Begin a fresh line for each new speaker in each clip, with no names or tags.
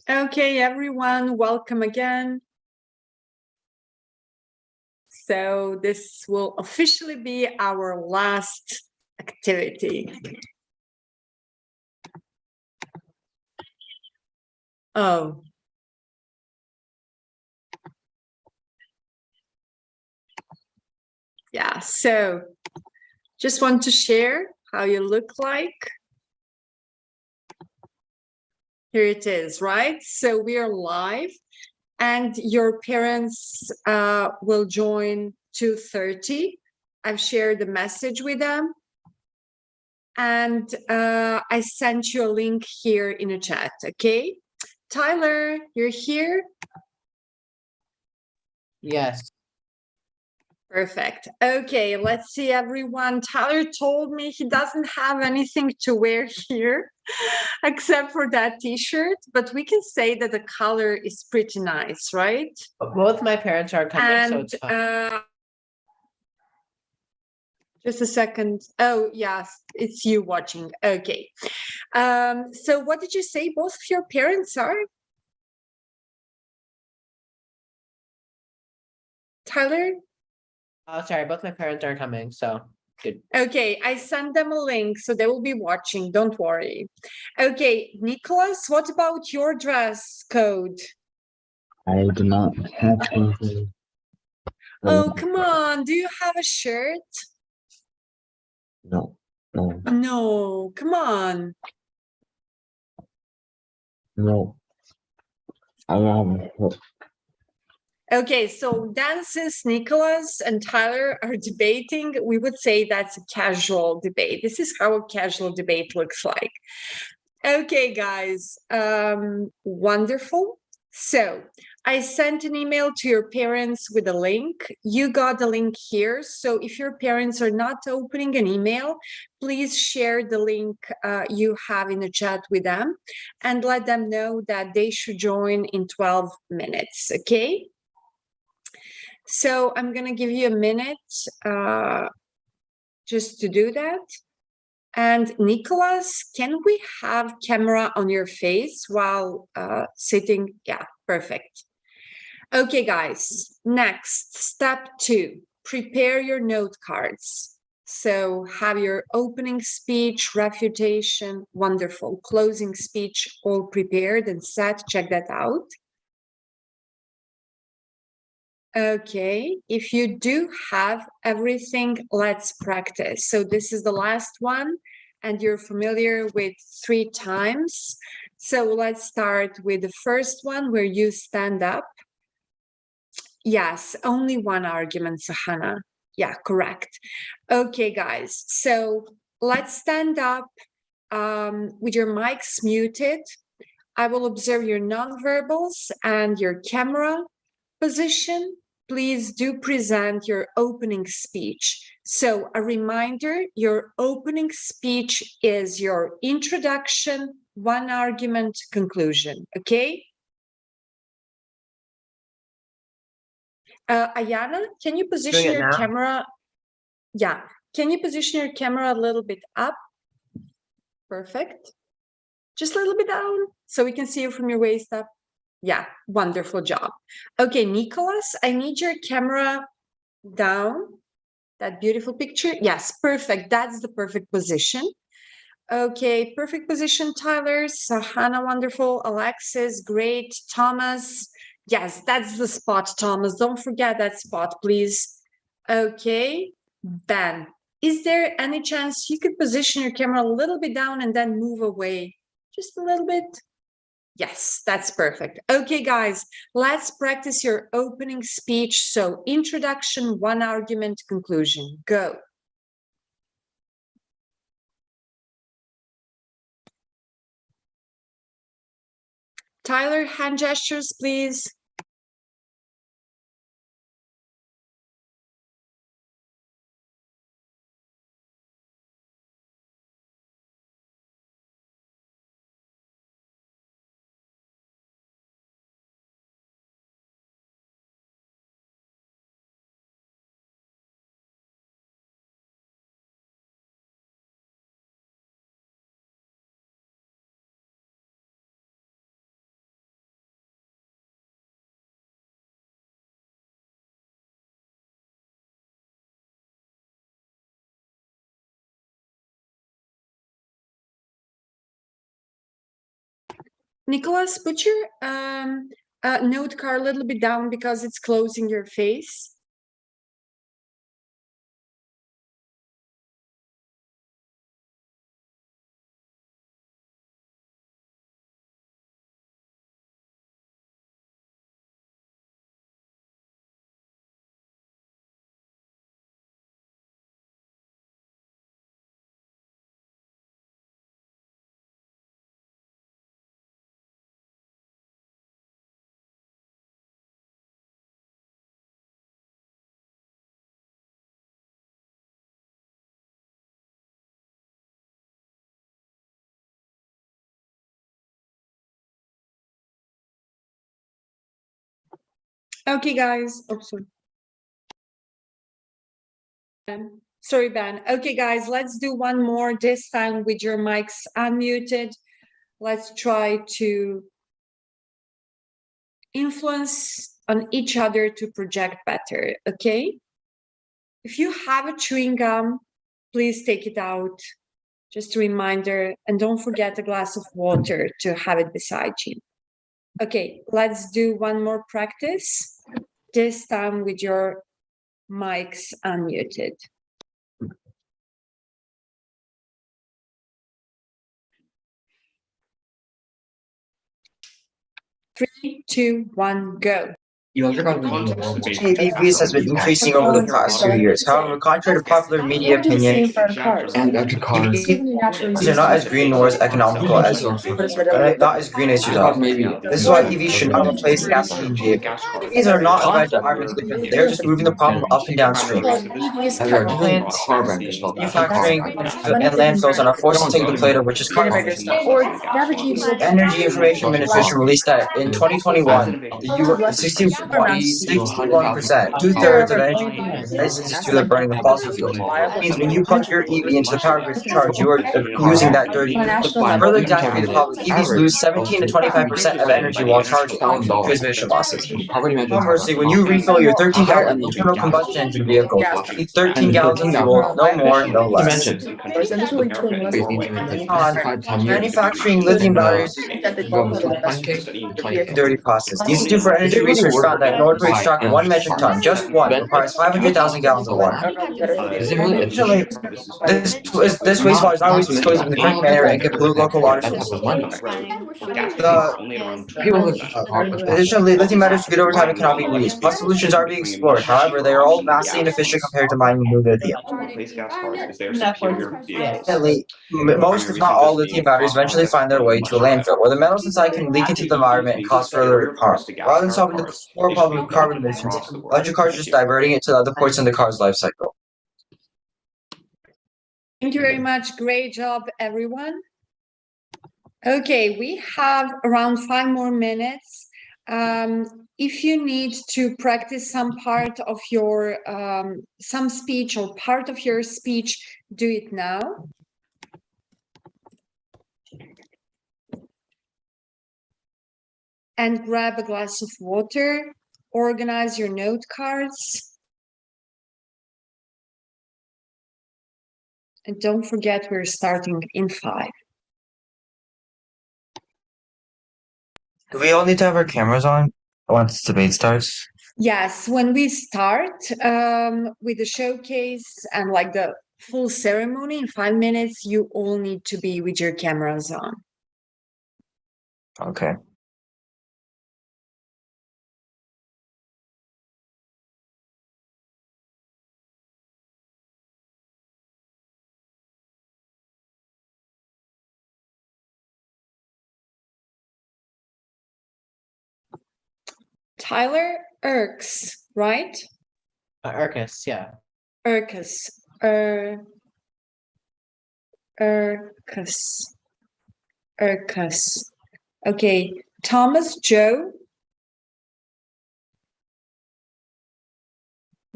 Okay, everyone, welcome again. So this will officially be our last activity. Oh. Yeah, so just want to share how you look like. Here it is, right? So we are live and your parents will join 2:30. I've shared the message with them. And I sent you a link here in a chat, okay? Tyler, you're here?
Yes.
Perfect. Okay, let's see everyone. Tyler told me he doesn't have anything to wear here except for that t-shirt, but we can say that the color is pretty nice, right?
Both my parents are coming, so it's fine.
Just a second. Oh, yes, it's you watching. Okay. So what did you say both of your parents are? Tyler?
Oh, sorry, both my parents are coming, so good.
Okay, I sent them a link, so they will be watching. Don't worry. Okay, Nicholas, what about your dress code?
I do not have anything.
Oh, come on. Do you have a shirt?
No, no,
No, come on.
no. I don't have.
Okay, so then since Nicholas and Tyler are debating, we would say that's a casual debate. This is how a casual debate looks like. Okay, guys, wonderful. So I sent an email to your parents with a link. You got the link here. So if your parents are not opening an email, please share the link you have in the chat with them and let them know that they should join in 12 minutes, okay? So I'm gonna give you a minute just to do that. And Nicholas, can we have camera on your face while sitting? Yeah, perfect. Okay, guys, next, step 2, prepare your note cards. So have your opening speech, refutation, wonderful, closing speech, all prepared and set, check that out. Okay, if you do have everything, let's practice. So this is the last one, and you're familiar with 3 times. So let's start with the first one where you stand up. Yes, only one argument, Sahana. Yeah, correct. Okay, guys, so let's stand up with your mics muted. I will observe your nonverbals and your camera position. Please do present your opening speech. So a reminder, your opening speech is your introduction, one argument, conclusion, okay? Ayana, can you position your camera? Yeah, can you position your camera a little bit up? Perfect. Just a little bit down so we can see you from your waist up. Yeah, wonderful job. Okay, Nicholas, I need your camera down. That beautiful picture. Yes, perfect. That's the perfect position. Okay, perfect position, Tyler. Sahana, wonderful. Alexis, great. Thomas, yes, that's the spot, Thomas. Don't forget that spot, please. Okay, Ben, is there any chance you could position your camera a little bit down and then move away? Just a little bit. Yes, that's perfect. Okay, guys, let's practice your opening speech. So introduction, one argument, conclusion. Go. Tyler, hand gestures, please. Nicholas, put your note card a little bit down because it's closing your face. Okay, guys. Oh, sorry. Sorry, Ben. Okay, guys, let's do one more, this time with your mics unmuted. Let's try to influence on each other to project better, okay? If you have a chewing gum, please take it out. Just a reminder, and don't forget a glass of water to have it beside you. Okay, let's do one more practice, this time with your mics unmuted. Three, two, one, go.
AVs has been increasing over the past few years. However, contrary to popular media opinion, EVs are not as green nor as economical as not as green as you thought. This is why EVs should not replace gasoline vehicles. EVs are not environmentally friendly. They are just moving the problem up and downstream. Plants, manufacturing, and landfills are forced to take the plate of which is carbon. Energy Information Administration released that in 2021, the 61%, 2/3 of energy is due to the burning of fossil fuels. It means when you plug your EV into the power grid to charge, you are using that dirty. Further exaggerate the problem, EVs lose 17 to 25% of energy while charging, transmission losses. Conversely, when you refill your 13-gallon internal combustion engine vehicle, you need 13 gallons of fuel, no more, no less. Manufacturing lithium batteries dirty process. The Institute for Energy Research found that in order to extract 1 metric ton, just one, requires 500,000 gallons of water. Additionally, this wastewater is not always disposed of in the correct manner and can pollute local water sources. Additionally, lithium batteries good over time and cannot be reused. Plus, solutions are being explored. However, they are all vastly inefficient compared to mining new lithium. Most, if not all, lithium batteries eventually find their way to a landfill, where the metals inside can leak into the environment and cause further harm. Rather than solving the core problem of carbon emissions, electric cars are just diverting it to other points in the car's life cycle.
Thank you very much. Great job, everyone. Okay, we have around 5 more minutes. If you need to practice some part of your, some speech or part of your speech, do it now. And grab a glass of water, organize your note cards. And don't forget, we're starting in 5.
Do we all need to have our cameras on once debate starts?
Yes, when we start with the showcase and like the full ceremony in 5 minutes, you all need to be with your cameras on.
Okay.
Tyler Irks, right?
Urkus, yeah.
Irkus. Irkus. Irkus. Okay. Thomas Joe.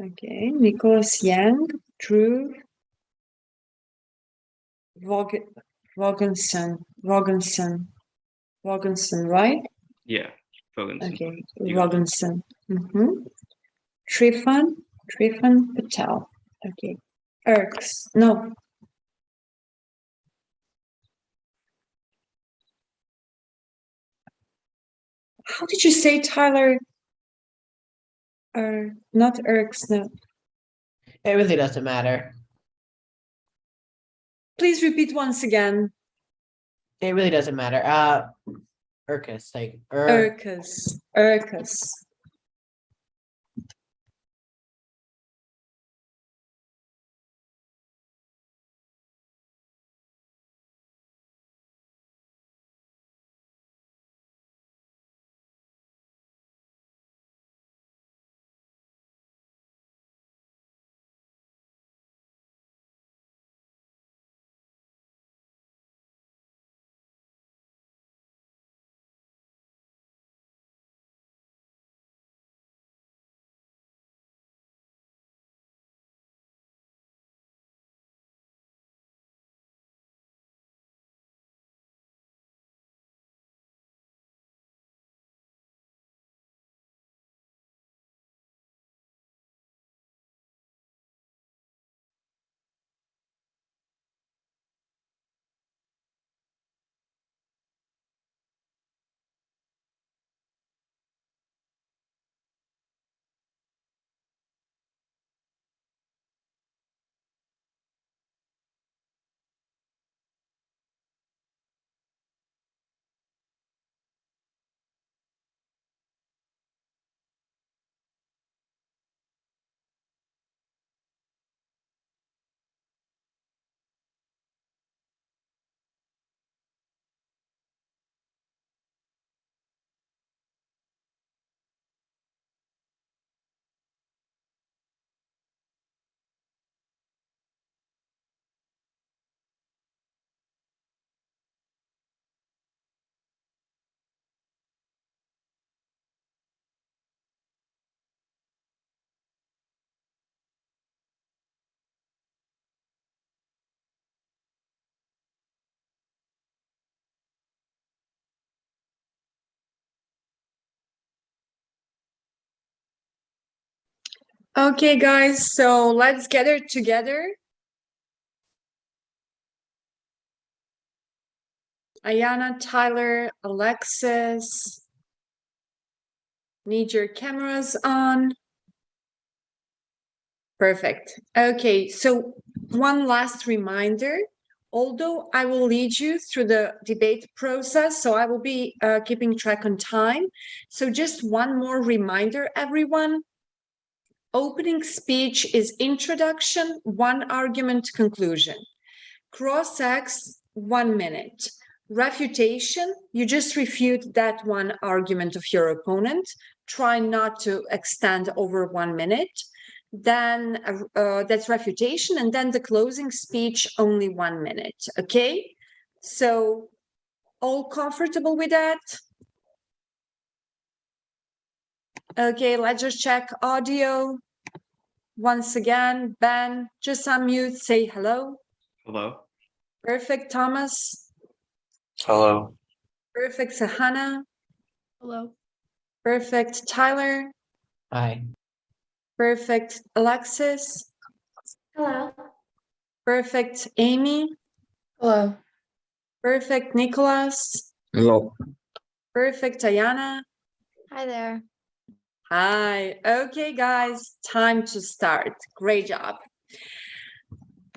Okay. Nicholas Yang. Drew. Vogensen, right?
Yeah, Vogensen.
Okay, Vogensen. Trifan Patel. Okay. Irks. No. How did you say, Tyler? Not irks, no.
It really doesn't matter.
Please repeat once again.
It really doesn't matter. Urcus, like
Irkus. Irkus. Okay, guys, so let's gather together. Ayana, Tyler, Alexis. Need your cameras on. Perfect. Okay, so one last reminder. Although I will lead you through the debate process, so I will be keeping track on time. So just one more reminder, everyone. Opening speech is introduction, one argument, conclusion. Cross-ex, 1 minute. Refutation, you just refute that one argument of your opponent. Try not to extend over 1 minute. Then that's refutation, and then the closing speech, only 1 minute. Okay, so all comfortable with that? Okay, let's just check audio. Once again, Ben, just unmute, say hello.
Hello.
Perfect, Thomas.
Hello.
Perfect, Sahana.
Hello.
Perfect, Tyler.
Hi.
Perfect, Alexis.
Hello.
Perfect, Amy.
Hello.
Perfect, Nicholas.
Hello.
Perfect, Ayana.
Hi there.
Hi. Okay, guys, time to start. Great job.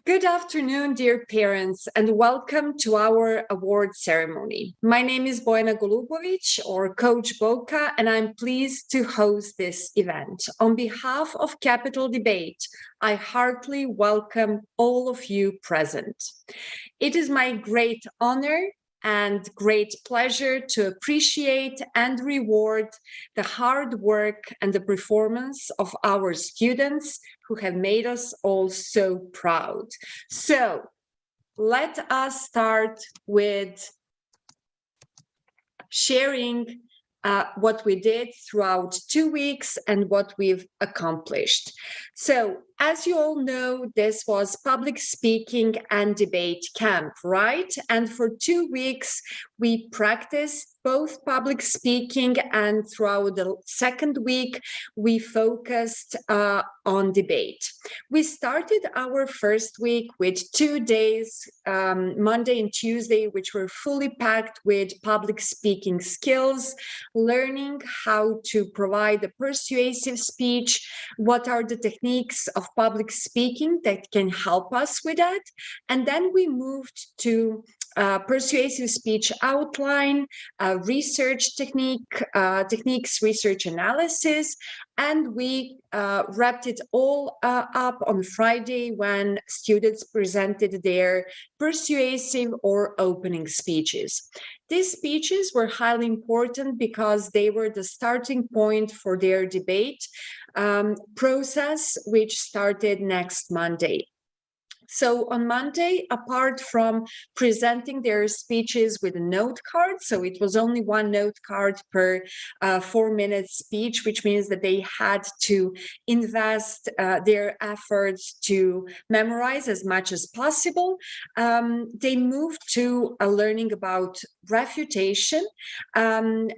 Good afternoon, dear parents, and welcome to our award ceremony. My name is Bojana Golubovic, or Coach Boka, and I'm pleased to host this event. On behalf of Capital Debate, I heartily welcome all of you present. It is my great honor and great pleasure to appreciate and reward the hard work and the performance of our students who have made us all so proud. So let us start with sharing what we did throughout 2 weeks and what we've accomplished. So As you all know, this was public speaking and debate camp, right? And for 2 weeks, we practiced both public speaking, and throughout the second week, we focused on debate. We started our first week with 2 days, Monday and Tuesday, which were fully packed with public speaking skills, learning how to provide a persuasive speech, what are the techniques of public speaking that can help us with that. And then we moved to persuasive speech outline, research techniques, research analysis, and we wrapped it all up on Friday when students presented their persuasive or opening speeches. These speeches were highly important because they were the starting point for their debate process, which started next Monday. So on Monday, apart from presenting their speeches with a note card, so it was only one note card per 4-minute speech, which means that they had to invest their efforts to memorize as much as possible. They moved to learning about refutation and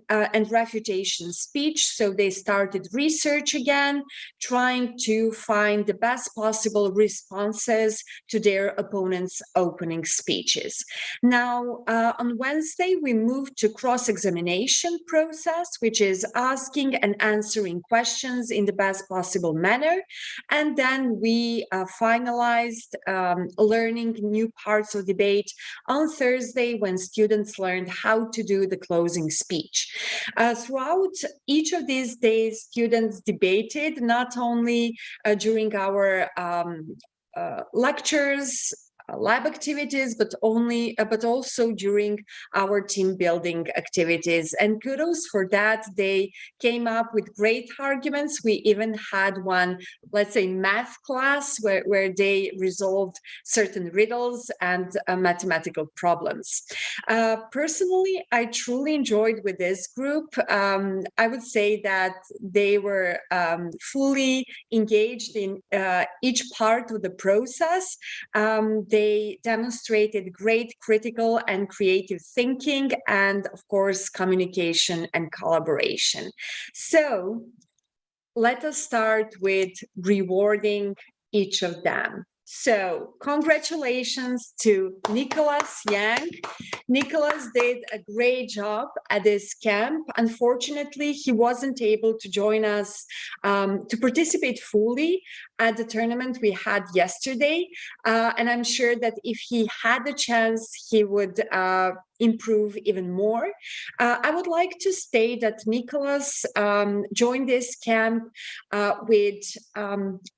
refutation speech. So they started research again, trying to find the best possible responses to their opponent's opening speeches. Now, on Wednesday, we moved to cross-examination process, which is asking and answering questions in the best possible manner. And then we finalized learning new parts of debate on Thursday when students learned how to do the closing speech. Throughout each of these days, students debated not only during our lectures, lab activities, but also during our team building activities. And kudos for that. They came up with great arguments. We even had one, let's say, math class where they resolved certain riddles and mathematical problems. Personally, I truly enjoyed with this group. I would say that they were fully engaged in each part of the process. They demonstrated great critical and creative thinking and, of course, communication and collaboration. So let us start with rewarding each of them. So congratulations to Nicholas Yang. Nicholas did a great job at this camp. Unfortunately, he wasn't able to join us to participate fully at the tournament we had yesterday. And I'm sure that if he had the chance, he would improve even more. I would like to state that Nicholas joined this camp with,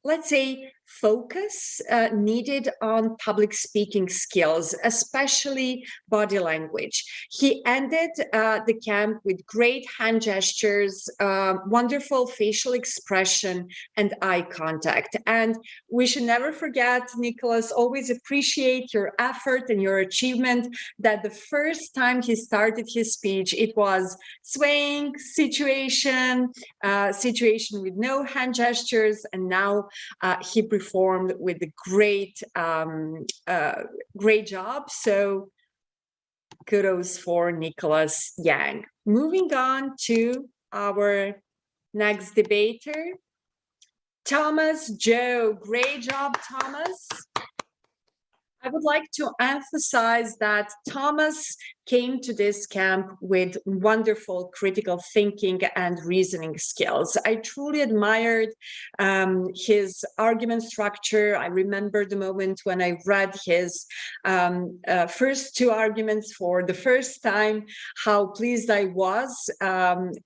let's say, focus needed on public speaking skills, especially body language. He ended the camp with great hand gestures, wonderful facial expression, and eye contact. And we should never forget, Nicholas, always appreciate your effort and your achievement, that the first time he started his speech, it was swaying situation with no hand gestures, and now he performed with a great job. So kudos for Nicholas Yang. Moving on to our next debater, Thomas Joe. Great job, Thomas. I would like to emphasize that Thomas came to this camp with wonderful critical thinking and reasoning skills. I truly admired his argument structure. I remember the moment when I read his first 2 arguments for the first time, how pleased I was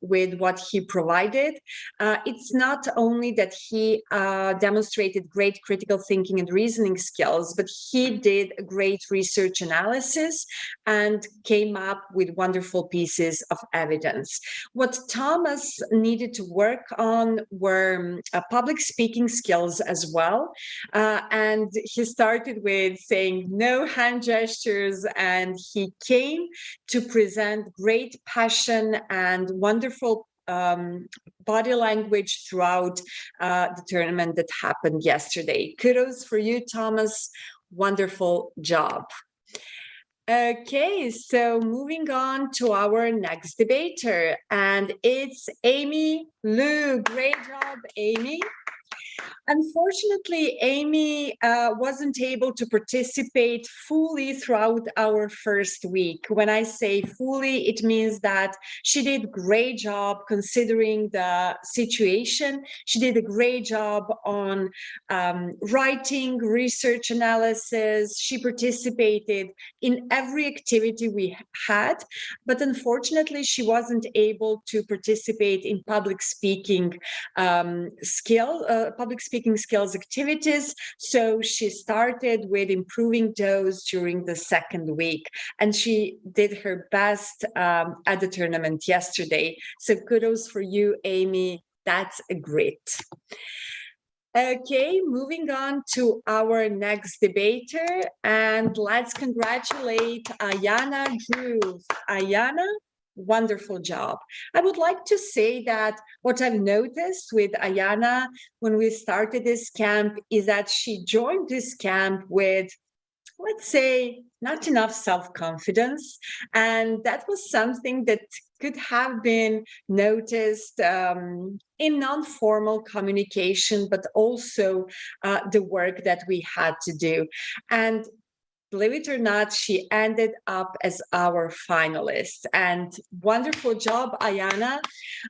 with what he provided. It's not only that he demonstrated great critical thinking and reasoning skills, but he did a great research analysis and came up with wonderful pieces of evidence. What Thomas needed to work on were public speaking skills as well. And he started with saying no hand gestures, and he came to present great passion and wonderful body language throughout the tournament that happened yesterday. Kudos for you, Thomas. Wonderful job. Okay, so moving on to our next debater, and it's Amy Liu. Great job, Amy. Unfortunately, Amy wasn't able to participate fully throughout our first week. When I say fully, it means that she did a great job considering the situation. She did a great job on writing, research analysis. She participated in every activity we had, but unfortunately, she wasn't able to participate in public speaking skills activities. So she started with improving those during the second week, and she did her best at the tournament yesterday. So kudos for you, Amy. That's a great. Okay, moving on to our next debater, and let's congratulate Ayana Drew. Ayana, wonderful job. I would like to say that what I've noticed with Ayana when we started this camp is that she joined this camp with, let's say, not enough self-confidence. And that was something that could have been noticed in non-formal communication, but also the work that we had to do. And believe it or not, she ended up as our finalist. And wonderful job, Ayana.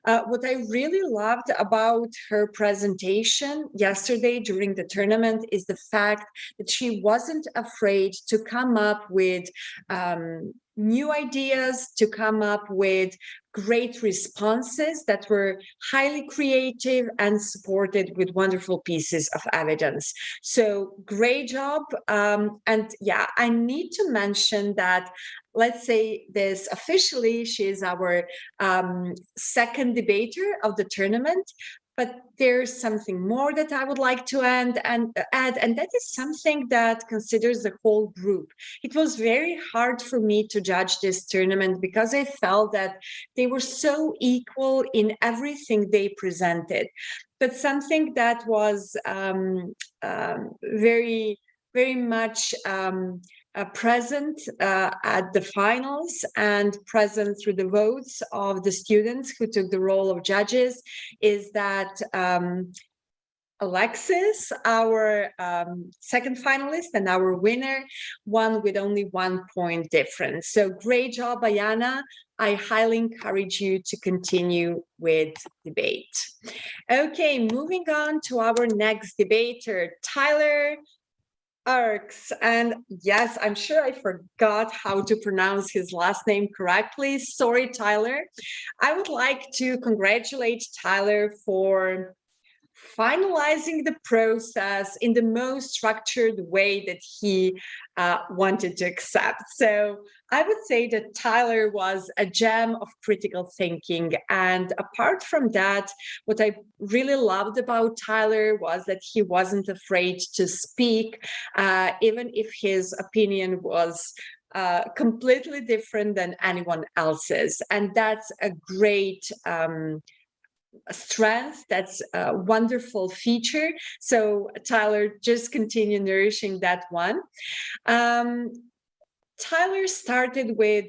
What I really loved about her presentation yesterday during the tournament is the fact that she wasn't afraid to come up with new ideas, to come up with great responses that were highly creative and supported with wonderful pieces of evidence. So great job. And yeah, I need to mention that, let's say this officially, she is our second debater of the tournament. But there's something more that I would like to add, and that is something that considers the whole group. It was very hard for me to judge this tournament because I felt that they were so equal in everything they presented. But something that was very, very much present at the finals and present through the votes of the students who took the role of judges is that Alexis, our second finalist and our winner, won with only 1 point difference. So great job, Ayana. I highly encourage you to continue with debate. Okay, moving on to our next debater, Tyler Arks. And yes, I'm sure I forgot how to pronounce his last name correctly. Sorry, Tyler. I would like to congratulate Tyler for finalizing the process in the most structured way that he wanted to accept. So I would say that Tyler was a gem of critical thinking. And apart from that, what I really loved about Tyler was that he wasn't afraid to speak, even if his opinion was completely different than anyone else's. And that's a great strength. That's a wonderful feature. So Tyler, just continue nourishing that one. Tyler started with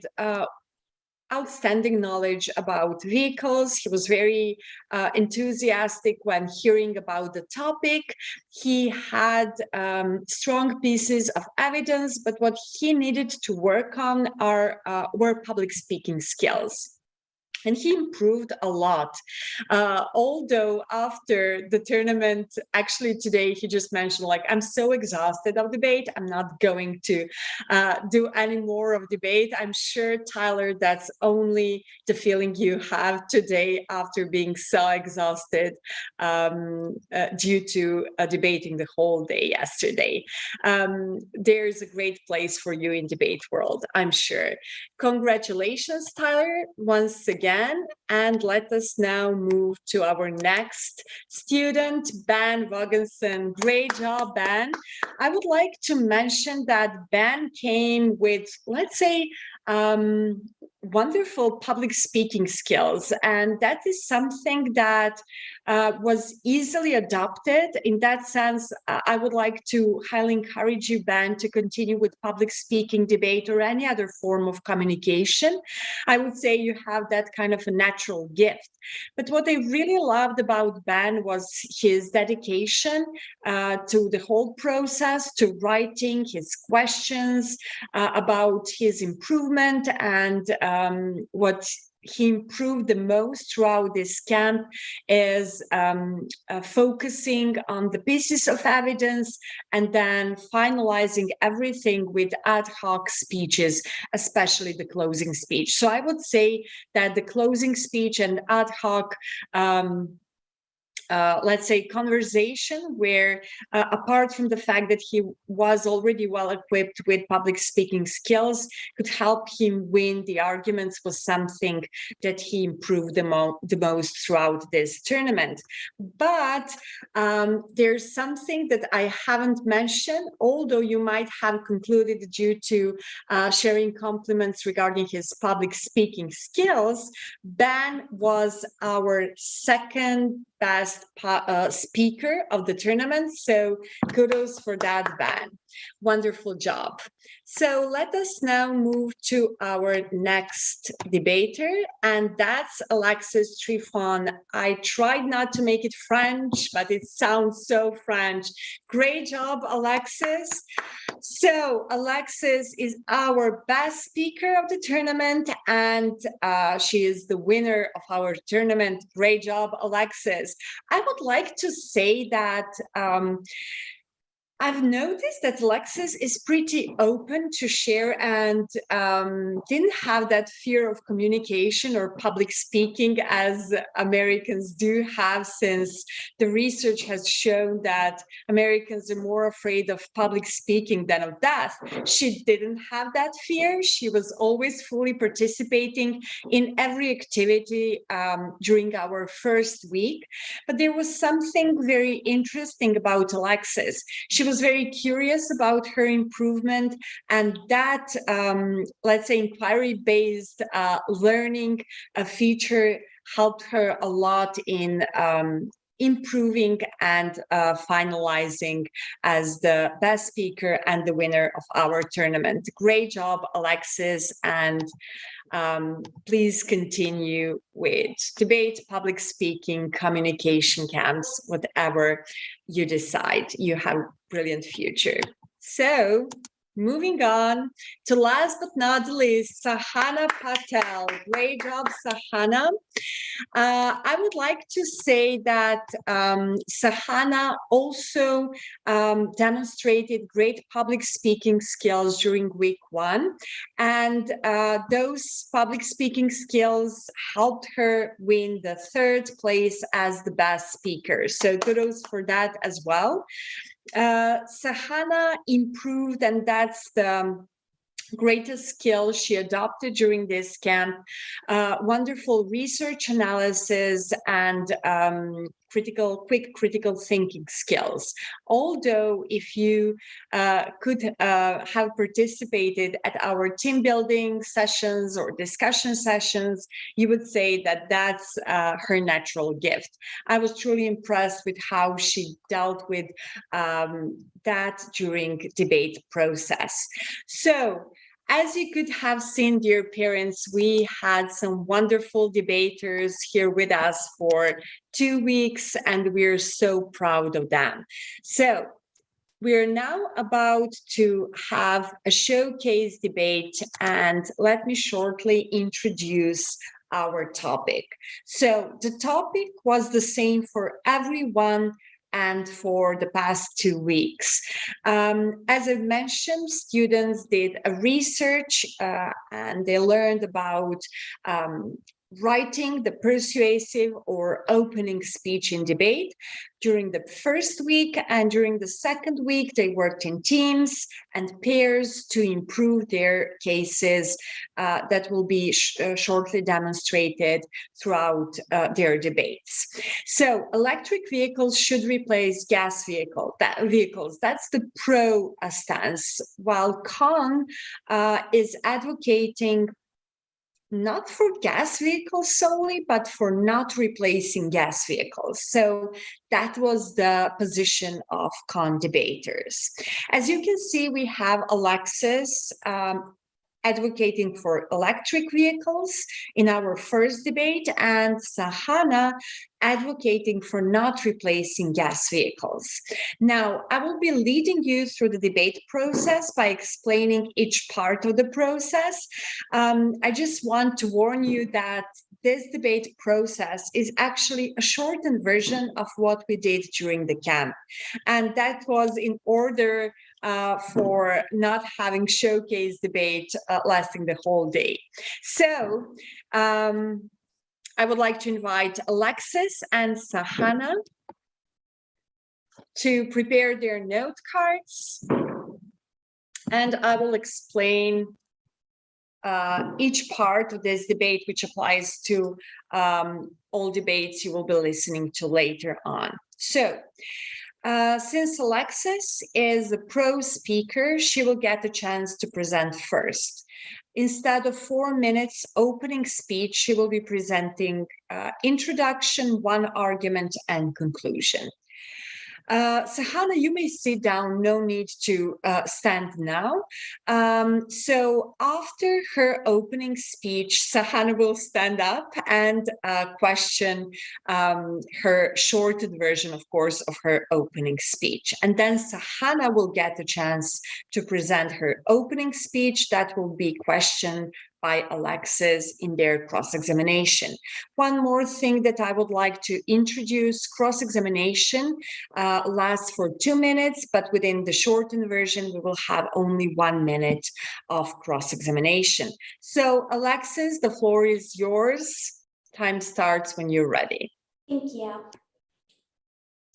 outstanding knowledge about vehicles. He was very enthusiastic when hearing about the topic. He had strong pieces of evidence, but what he needed to work on were public speaking skills. And he improved a lot. Although after the tournament, actually today, he just mentioned, like, I'm so exhausted of debate. I'm not going to do any more of debate. I'm sure, Tyler, that's only the feeling you have today after being so exhausted due to debating the whole day yesterday. There's a great place for you in debate world, I'm sure. Congratulations, Tyler, once again. And let us now move to our next student, Ben Vogensen. Great job, Ben. I would like to mention that Ben came with, let's say, wonderful public speaking skills, and that is something that was easily adopted. In that sense, I would like to highly encourage you, Ben, to continue with public speaking, debate, or any other form of communication. I would say you have that kind of a natural gift. But what I really loved about Ben was his dedication to the whole process, to writing his questions, about his improvement, and what he improved the most throughout this camp is focusing on the pieces of evidence and then finalizing everything with ad hoc speeches, especially the closing speech. So I would say that the closing speech and ad hoc let's say, conversation where, apart from the fact that he was already well equipped with public speaking skills, could help him win the arguments, was something that he improved the most throughout this tournament. But there's something that I haven't mentioned, although you might have concluded due to sharing compliments regarding his public speaking skills. Ben was our second best speaker of the tournament. So kudos for that, Ben. Wonderful job. So let us now move to our next debater, and that's Alexis Trifon. I tried not to make it French, but it sounds so French. Great job, Alexis. So Alexis is our best speaker of the tournament, and she is the winner of our tournament. Great job, Alexis. I would like to say that I've noticed that Alexis is pretty open to share and didn't have that fear of communication or public speaking as Americans do have, since the research has shown that Americans are more afraid of public speaking than of death. She didn't have that fear. She was always fully participating in every activity during our first week. But there was something very interesting about Alexis. She was very curious about her improvement, and that, let's say, inquiry-based learning feature helped her a lot in improving and finalizing as the best speaker and the winner of our tournament. Great job, Alexis, and please continue with debate, public speaking, communication camps, whatever you decide. You have a brilliant future. So moving on to last but not the least, Sahana Patel. Great job, Sahana. I would like to say that Sahana also demonstrated great public speaking skills during week 1. And those public speaking skills helped her win the 3rd place as the best speaker. So kudos for that as well. Sahana improved, and that's the greatest skill she adopted during this camp, wonderful research analysis and quick critical thinking skills. Although if you could have participated at our team building sessions or discussion sessions, you would say that that's her natural gift. I was truly impressed with how she dealt with that during debate process. So, as you could have seen, dear parents, we had some wonderful debaters here with us for 2 weeks, and we're so proud of them. So we're now about to have a showcase debate, and let me shortly introduce our topic. So the topic was the same for everyone and for the past 2 weeks. As I mentioned, students did a research and they learned about writing the persuasive or opening speech in debate during the first week, and during the second week they worked in teams and pairs to improve their cases that will be shortly demonstrated throughout their debates. So electric vehicles should replace gas vehicles. That's the pro stance, while con is advocating not for gas vehicles solely, but for not replacing gas vehicles. So that was the position of debaters. As you can see, we have Alexis advocating for electric vehicles in our first debate, and Sahana advocating for not replacing gas vehicles. Now, I will be leading you through the debate process by explaining each part of the process. I just want to warn you that this debate process is actually a shortened version of what we did during the camp. And that was in order for not having showcase debate lasting the whole day. So I would like to invite Alexis and Sahana to prepare their note cards. And I will explain each part of this debate, which applies to all debates you will be listening to later on. So, since Alexis is a pro speaker, she will get a chance to present first. Instead of 4 minutes opening speech, she will be presenting introduction, one argument, and conclusion. Sahana, you may sit down, no need to stand now. So after her opening speech, Sahana will stand up and question her shortened version, of course, of her opening speech. And then Sahana will get a chance to present her opening speech that will be questioned by Alexis in their cross-examination. One more thing that I would like to introduce, cross-examination lasts for 2 minutes, but within the shortened version, we will have only 1 minute of cross-examination. So Alexis, the floor is yours. Time starts when you're ready.
Thank you.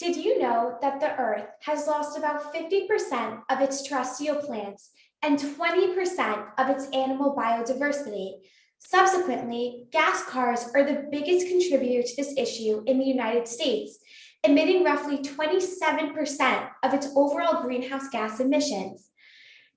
Did you know that the Earth has lost about 50% of its terrestrial plants and 20% of its animal biodiversity? Subsequently, gas cars are the biggest contributor to this issue in the United States, emitting roughly 27% of its overall greenhouse gas emissions.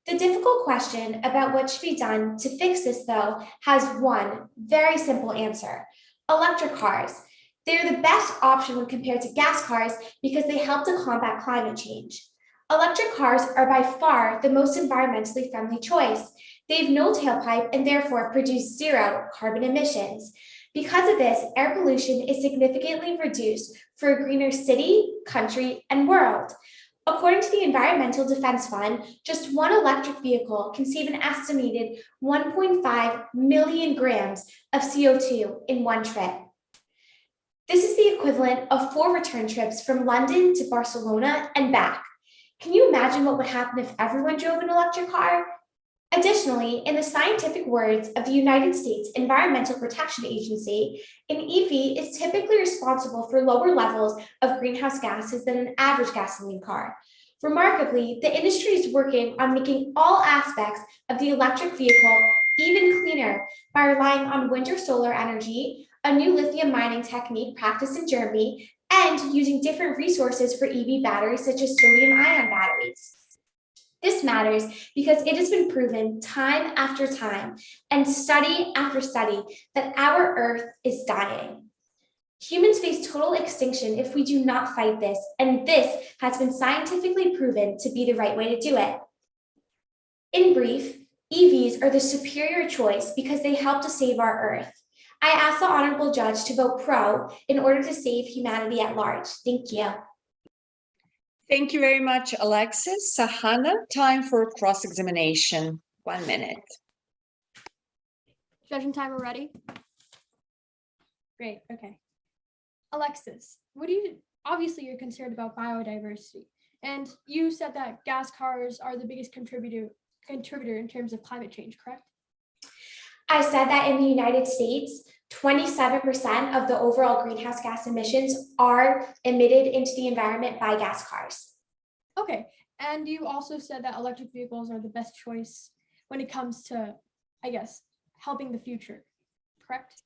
The difficult question about what should be done to fix this, though, has one very simple answer: electric cars. They are the best option when compared to gas cars because they help to combat climate change. Electric cars are by far the most environmentally friendly choice. They have no tailpipe and therefore produce zero carbon emissions. Because of this, air pollution is significantly reduced for a greener city, country, and world. According to the Environmental Defense Fund, just one electric vehicle can save an estimated 1.5 million grams of CO2 in one trip. This is the equivalent of 4 return trips from London to Barcelona and back. Can you imagine what would happen if everyone drove an electric car? Additionally, in the scientific words of the United States Environmental Protection Agency, an EV is typically responsible for lower levels of greenhouse gases than an average gasoline car. Remarkably, the industry is working on making all aspects of the electric vehicle even cleaner by relying on wind or solar energy, a new lithium mining technique practiced in Germany, and using different resources for EV batteries such as sodium-ion batteries. This matters because it has been proven time after time and study after study that our Earth is dying. Humans face total extinction if we do not fight this, and this has been scientifically proven to be the right way to do it. In brief, EVs are the superior choice because they help to save our Earth. I ask the honorable judge to vote pro in order to save humanity at large. Thank you.
Thank you very much, Alexis. Sahana, time for cross-examination. 1 minute.
Judge and timer ready? Great, okay. Alexis, obviously you're concerned about biodiversity, and you said that gas cars are the biggest contributor in terms of climate change, correct?
I said that in the United States, 27% of the overall greenhouse gas emissions are emitted into the environment by gas cars.
Okay, and you also said that electric vehicles are the best choice when it comes to, I guess, helping the future, correct?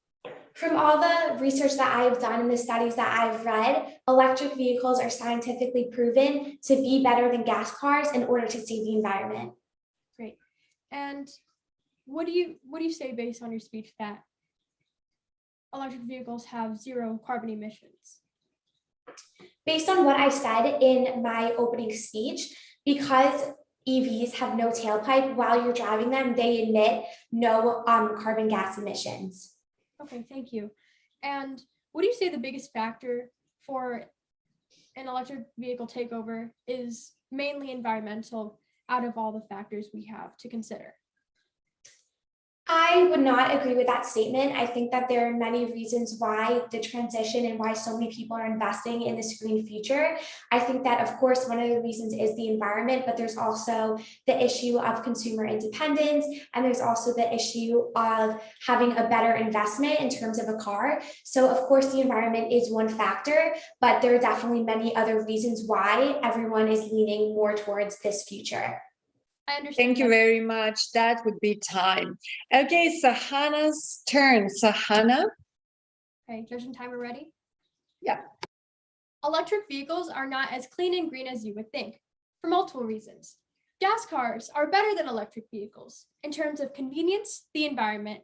From all the research that I've done and the studies that I've read, electric vehicles are scientifically proven to be better than gas cars in order to save the environment.
Great. And what do you say based on your speech that electric vehicles have zero carbon emissions?
Based on what I said in my opening speech, because EVs have no tailpipe while you're driving them, they emit no carbon gas emissions.
Okay, thank you. And what do you say the biggest factor for an electric vehicle takeover is mainly environmental out of all the factors we have to consider?
I would not agree with that statement. I think that there are many reasons why the transition and why so many people are investing in this green future. I think that, of course, one of the reasons is the environment, but there's also the issue of consumer independence, and there's also the issue of having a better investment in terms of a car. So, of course, the environment is one factor, but there are definitely many other reasons why everyone is leaning more towards this future.
I understand.
Thank you very much. That would be time. Okay, Sahana's turn. Sahana.
Okay, judge and timer ready?
Yeah.
Electric vehicles are not as clean and green as you would think, for multiple reasons. Gas cars are better than electric vehicles in terms of convenience, the environment,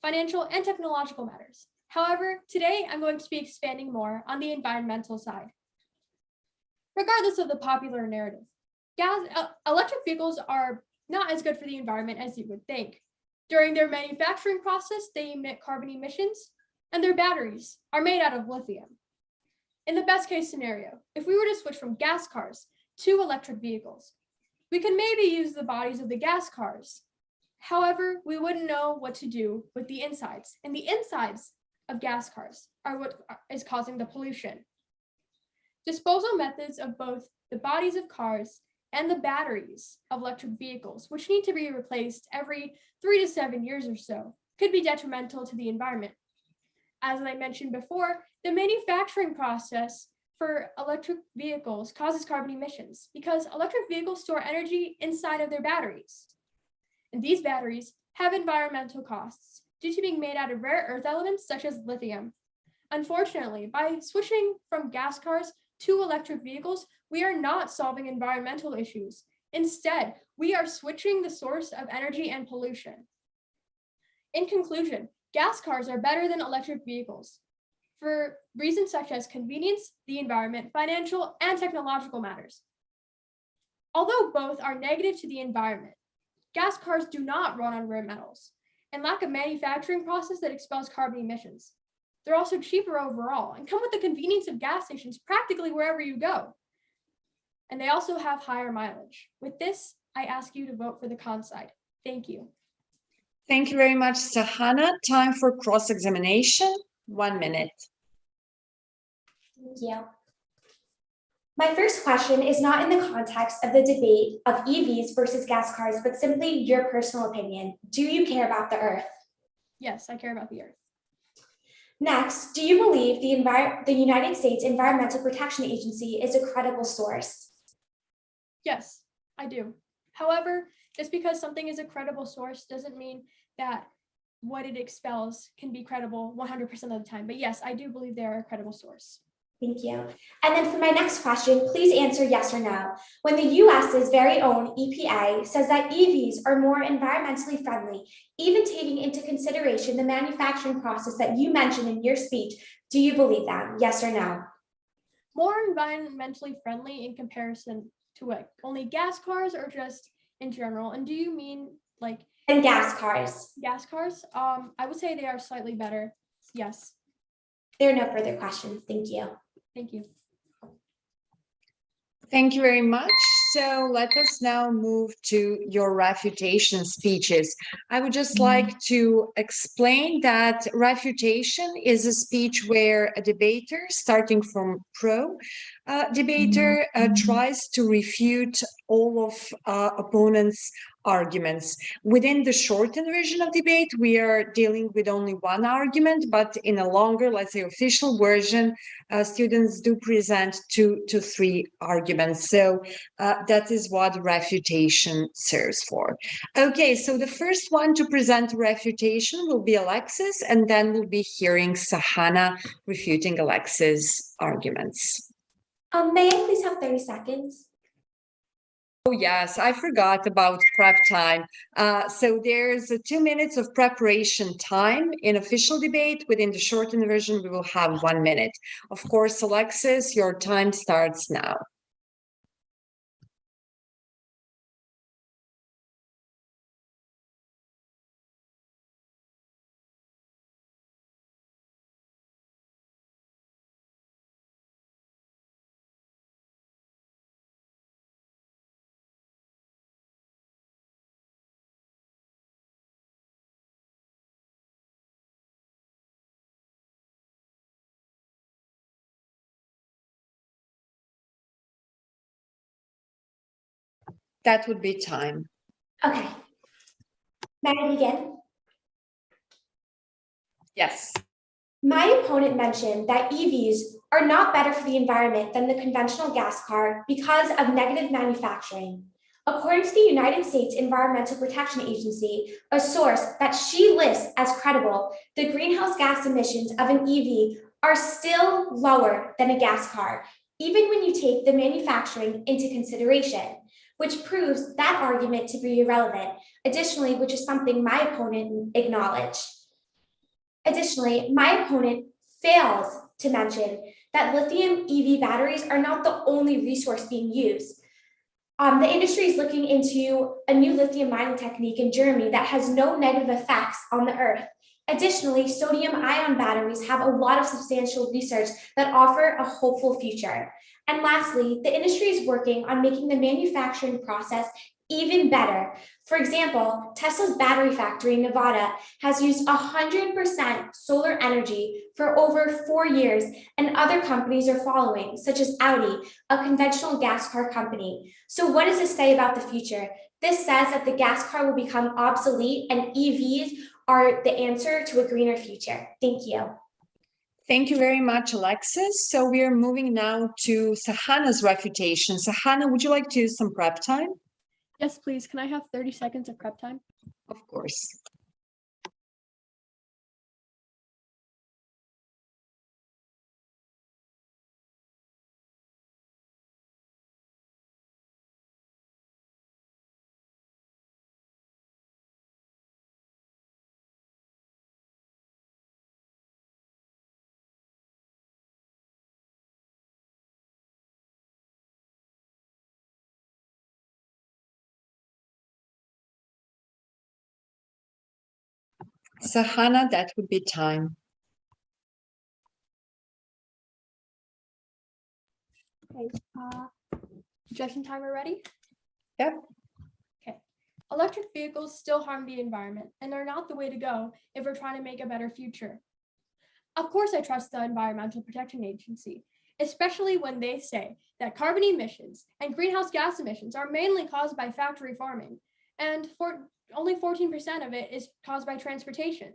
financial, and technological matters. However, today I'm going to be expanding more on the environmental side. Regardless of the popular narrative, electric vehicles are not as good for the environment as you would think. During their manufacturing process, they emit carbon emissions, and their batteries are made out of lithium. In the best case scenario, if we were to switch from gas cars to electric vehicles, we could maybe use the bodies of the gas cars. However, we wouldn't know what to do with the insides, and the insides of gas cars are what is causing the pollution. Disposal methods of both the bodies of cars and the batteries of electric vehicles, which need to be replaced every 3 to 7 years or so, could be detrimental to the environment. As I mentioned before, the manufacturing process for electric vehicles causes carbon emissions because electric vehicles store energy inside of their batteries. And these batteries have environmental costs due to being made out of rare earth elements such as lithium. Unfortunately, by switching from gas cars to electric vehicles, we are not solving environmental issues. Instead, we are switching the source of energy and pollution. In conclusion, gas cars are better than electric vehicles for reasons such as convenience, the environment, financial, and technological matters. Although both are negative to the environment, gas cars do not run on rare metals and lack a manufacturing process that expels carbon emissions. They're also cheaper overall and come with the convenience of gas stations practically wherever you go. And they also have higher mileage. With this, I ask you to vote for the con side. Thank you.
Thank you very much, Sahana. Time for cross-examination. 1 minute.
Thank you. My first question is not in the context of the debate of EVs versus gas cars, but simply your personal opinion. Do you care about the Earth?
Yes, I care about the Earth.
Next, do you believe the United States Environmental Protection Agency is a credible source?
Yes, I do. However, just because something is a credible source doesn't mean that what it expels can be credible 100% of the time. But yes, I do believe they are a credible source.
Thank you. And then for my next question, please answer yes or no. When the US's very own EPA says that EVs are more environmentally friendly, even taking into consideration the manufacturing process that you mentioned in your speech, do you believe that? Yes or no?
More environmentally friendly in comparison to what? Only gas cars or just in general? And do you mean like
and gas cars?
Gas cars? I would say they are slightly better. Yes.
There are no further questions. Thank you.
Thank you.
Thank you very much. So let us now move to your refutation speeches. I would just like to explain that refutation is a speech where a debater, starting from debater, tries to refute all of opponents' arguments. Within the shortened version of debate, we are dealing with only one argument, but in a longer, let's say, official version, students do present 2 to 3 arguments. So that is what refutation serves for. Okay, so the first one to present refutation will be Alexis, and then we'll be hearing Sahana refuting Alexis' arguments.
May I please have 30 seconds?
Oh, yes, I forgot about prep time. So there's 2 minutes of preparation time in official debate. Within the shortened version, we will have 1 minute. Of course, Alexis, your time starts now. That would be time.
Okay. May I begin?
Yes.
My opponent mentioned that EVs are not better for the environment than the conventional gas car because of negative manufacturing. According to the United States Environmental Protection Agency, a source that she lists as credible, the greenhouse gas emissions of an EV are still lower than a gas car, even when you take the manufacturing into consideration, which proves that argument to be irrelevant. Additionally, which is something my opponent acknowledged. Additionally, my opponent fails to mention that lithium EV batteries are not the only resource being used. The industry is looking into a new lithium mining technique in Germany that has no negative effects on the earth. Additionally, sodium ion batteries have a lot of substantial research that offer a hopeful future. And lastly, the industry is working on making the manufacturing process even better. For example, Tesla's battery factory in Nevada has used 100% solar energy for over 4 years, and other companies are following, such as Audi, a conventional gas car company. So what does this say about the future? This says that the gas car will become obsolete and EVs are the answer to a greener future. Thank you.
Thank you very much, Alexis. So we are moving now to Sahana's refutation. Sahana, would you like to use some prep time?
Yes, please. Can I have 30 seconds of prep time?
Of course. Sahana, that would be time.
Okay. Projection timer ready?
Yep.
Okay. Electric vehicles still harm the environment, and they're not the way to go if we're trying to make a better future. Of course, I trust the Environmental Protection Agency, especially when they say that carbon emissions and greenhouse gas emissions are mainly caused by factory farming, and only 14% of it is caused by transportation.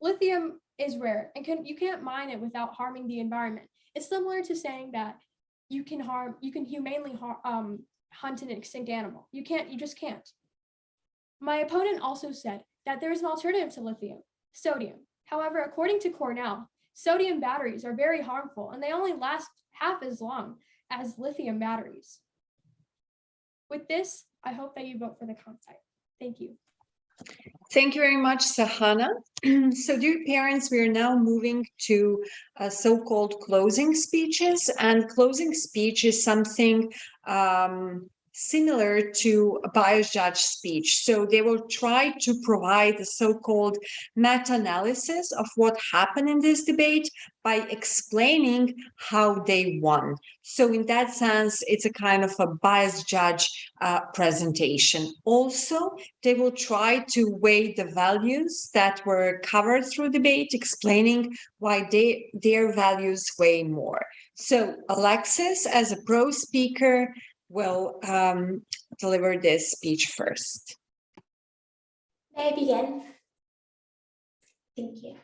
Lithium is rare and you can't mine it without harming the environment. It's similar to saying that you can humanely hunt an extinct animal. You just can't. My opponent also said that there is an alternative to lithium, sodium. However, according to Cornell, sodium batteries are very harmful and they only last half as long as lithium batteries. With this, I hope that you vote for the comp site. Thank you.
Thank you very much, Sahana. So, dear parents, we are now moving to so-called closing speeches, and closing speech is something similar to a bias judge speech. So they will try to provide a so-called meta-analysis of what happened in this debate by explaining how they won. So in that sense, it's a kind of a bias judge presentation. Also, they will try to weigh the values that were covered through debate, explaining why their values weigh more. So Alexis, as a pro speaker, will deliver this speech first.
May I begin? Thank you.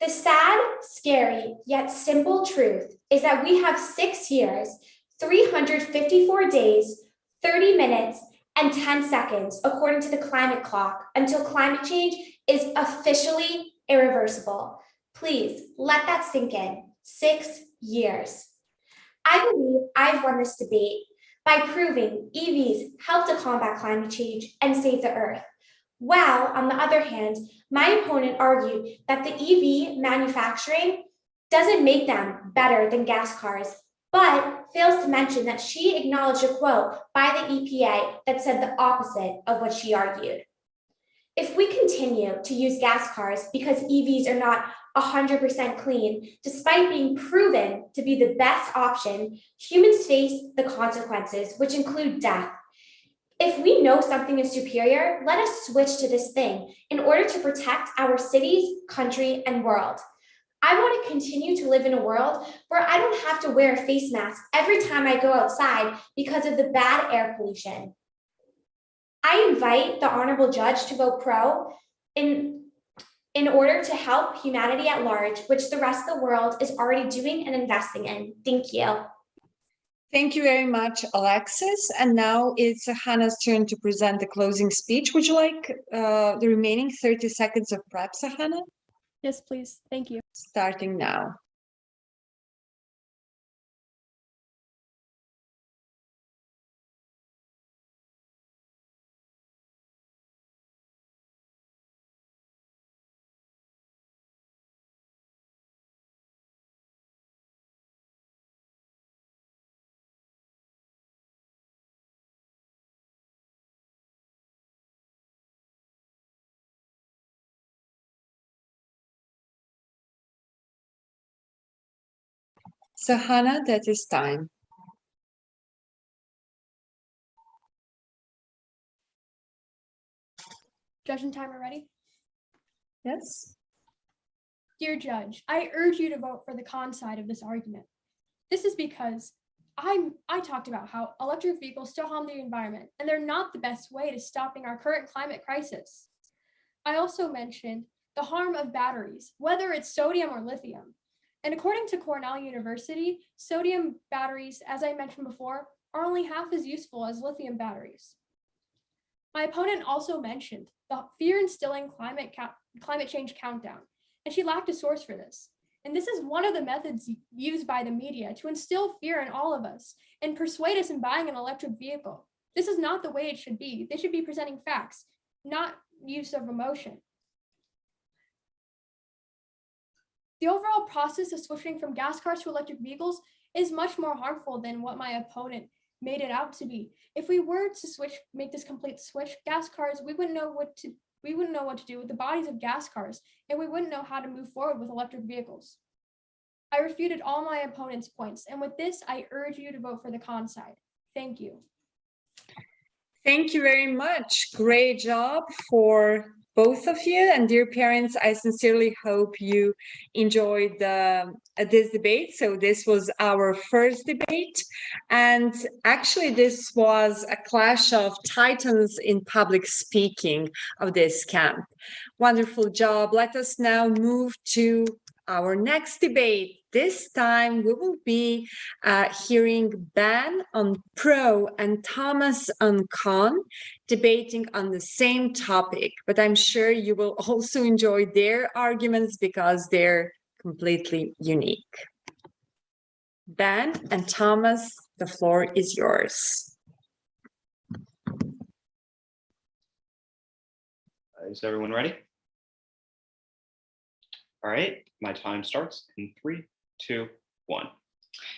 The sad, scary, yet simple truth is that we have 6 years, 354 days, 30 minutes, and 10 seconds, according to the climate clock, until climate change is officially irreversible. Please let that sink in. 6 years. I believe I've won this debate by proving EVs help to combat climate change and save the Earth. While, on the other hand, my opponent argued that the EV manufacturing doesn't make them better than gas cars, but fails to mention that she acknowledged a quote by the EPA that said the opposite of what she argued. If we continue to use gas cars because EVs are not 100% clean, despite being proven to be the best option, humans face the consequences, which include death. If we know something is superior, let us switch to this thing in order to protect our cities, country, and world. I want to continue to live in a world where I don't have to wear a face mask every time I go outside because of the bad air pollution. I invite the honorable judge to vote pro in order to help humanity at large, which the rest of the world is already doing and investing in. Thank you.
Thank you very much, Alexis. And now it's Hannah's turn to present the closing speech. Would you like the remaining 30 seconds of prep, Hannah?
Yes, please. Thank you.
Starting now. So Hannah, that is time.
Judge and timer ready?
Yes.
Dear Judge, I urge you to vote for the con side of this argument. This is because I talked about how electric vehicles still harm the environment, and they're not the best way to stopping our current climate crisis. I also mentioned the harm of batteries, whether it's sodium or lithium. And according to Cornell University, sodium batteries, as I mentioned before, are only half as useful as lithium batteries. My opponent also mentioned the fear-instilling climate change countdown, and she lacked a source for this. And this is one of the methods used by the media to instill fear in all of us and persuade us in buying an electric vehicle. This is not the way it should be. They should be presenting facts, not use of emotion. The overall process of switching from gas cars to electric vehicles is much more harmful than what my opponent made it out to be. If we were to make this complete switch, gas cars, we wouldn't know what to do with the bodies of gas cars, and we wouldn't know how to move forward with electric vehicles. I refuted all my opponent's points, and with this, I urge you to vote for the con side. Thank you.
Thank you very much. Great job for both of you. And dear parents, I sincerely hope you enjoyed this debate. So this was our first debate. And actually, this was a clash of titans in public speaking of this camp. Wonderful job. Let us now move to our next debate. This time we will be hearing Ben on pro and Thomas on con, debating on the same topic, but I'm sure you will also enjoy their arguments because they're completely unique. Ben and Thomas, the floor is yours.
Is everyone ready? All right, my time starts in 3, 2, 1.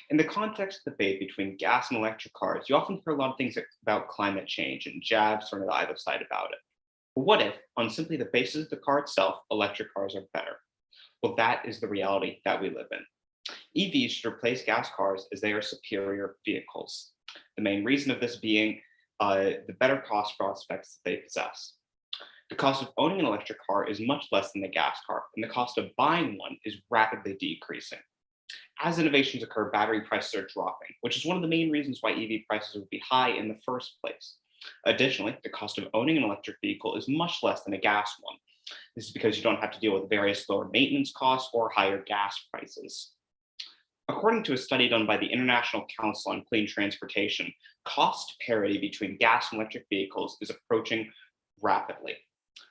In the context of the debate between gas and electric cars, you often hear a lot of things about climate change and jabs from either side about it. But what if, on simply the basis of the car itself, electric cars are better? Well, that is the reality that we live in. EVs should replace gas cars as they are superior vehicles. The main reason of this being the better cost prospects that they possess. The cost of owning an electric car is much less than the gas car, and the cost of buying one is rapidly decreasing. As innovations occur, battery prices are dropping, which is one of the main reasons why EV prices would be high in the first place. Additionally, the cost of owning an electric vehicle is much less than a gas one. This is because you don't have to deal with various lower maintenance costs or higher gas prices. According to a study done by the International Council on Clean Transportation, cost parity between gas and electric vehicles is approaching rapidly.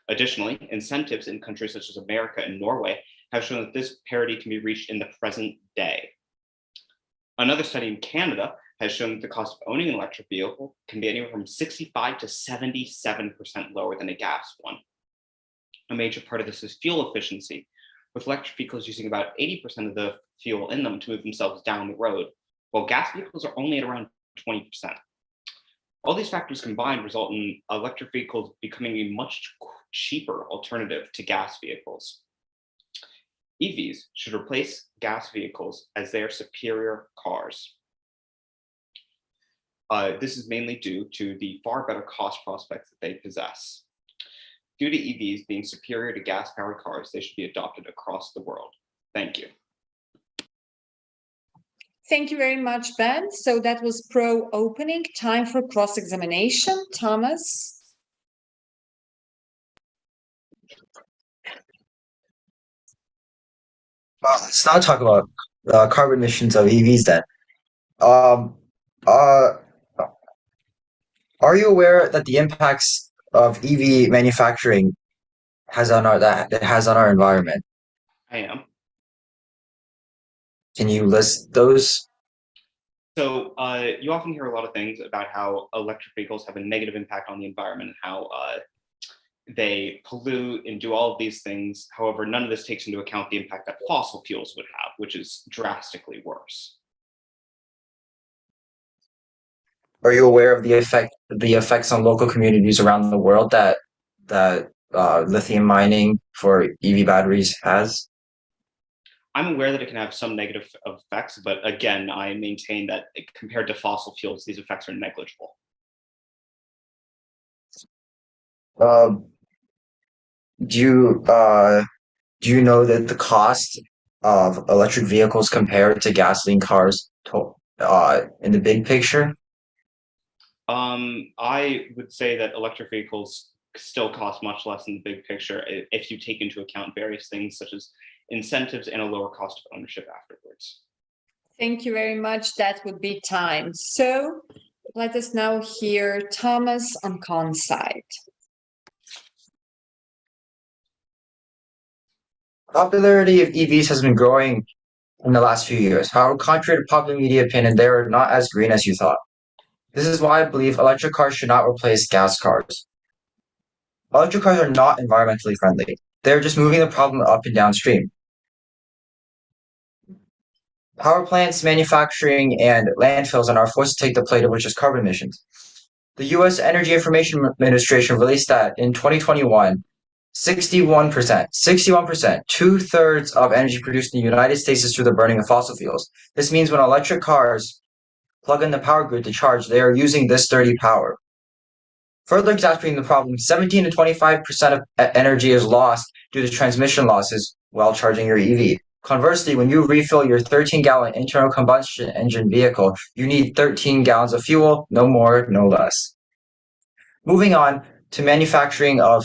Additionally, incentives in countries such as America and Norway have shown that this parity can be reached in the present day. Another study in Canada has shown that the cost of owning an electric vehicle can be anywhere from 65 to 77% lower than a gas one. A major part of this is fuel efficiency, with electric vehicles using about 80% of the fuel in them to move themselves down the road, while gas vehicles are only at around 20%. All these factors combined result in electric vehicles becoming a much cheaper alternative to gas vehicles. EVs should replace gas vehicles as they are superior cars. This is mainly due to the far better cost prospects that they possess. Due to EVs being superior to gas-powered cars, they should be adopted across the world. Thank you.
Thank you very much, Ben. So that was pro opening. Time for cross-examination. Thomas.
Let's now talk about carbon emissions of EVs then. Um, uh, are you aware that the impacts of EV manufacturing has on our environment?
I am.
Can you list those?
So you often hear a lot of things about how electric vehicles have a negative impact on the environment and how they pollute and do all of these things. However, none of this takes into account the impact that fossil fuels would have, which is drastically worse.
Are you aware of the effects on local communities around the world that lithium mining for EV batteries has?
I'm aware that it can have some negative effects, but again, I maintain that compared to fossil fuels, these effects are negligible.
Do you know that the cost of electric vehicles compared to gasoline cars in the big picture?
I would say that electric vehicles still cost much less in the big picture if you take into account various things such as incentives and a lower cost of ownership afterwards.
Thank you very much. That would be time. So let us now hear Thomas on con side.
Popularity of EVs has been growing in the last few years. However, contrary to popular media opinion, they are not as green as you thought. This is why I believe electric cars should not replace gas cars. Electric cars are not environmentally friendly. They're just moving the problem up and downstream. Power plants, manufacturing, and landfills are forced to take the plate of which is carbon emissions. The U.S. Energy Information Administration released that in 2021, 61%, two-thirds of energy produced in the United States is through the burning of fossil fuels. This means when electric cars plug in the power grid to charge, they are using this dirty power. Further exacerbating the problem, 17 to 25% of energy is lost due to transmission losses while charging your EV. Conversely, when you refill your 13-gallon internal combustion engine vehicle, you need 13 gallons of fuel, no more, no less. Moving on to manufacturing of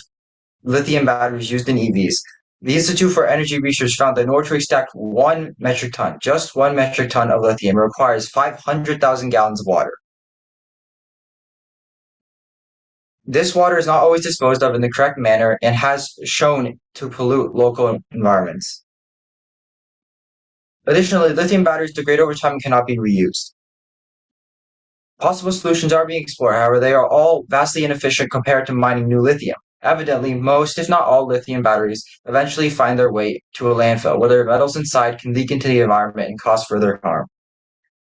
lithium batteries used in EVs. The Institute for Energy Research found that in order to extract 1 metric ton, just 1 metric ton of lithium requires 500,000 gallons of water. This water is not always disposed of in the correct manner and has shown to pollute local environments. Additionally, lithium batteries degrade over time and cannot be reused. Possible solutions are being explored, however, they are all vastly inefficient compared to mining new lithium. Evidently, most, if not all, lithium batteries eventually find their way to a landfill, where their metals inside can leak into the environment and cause further harm.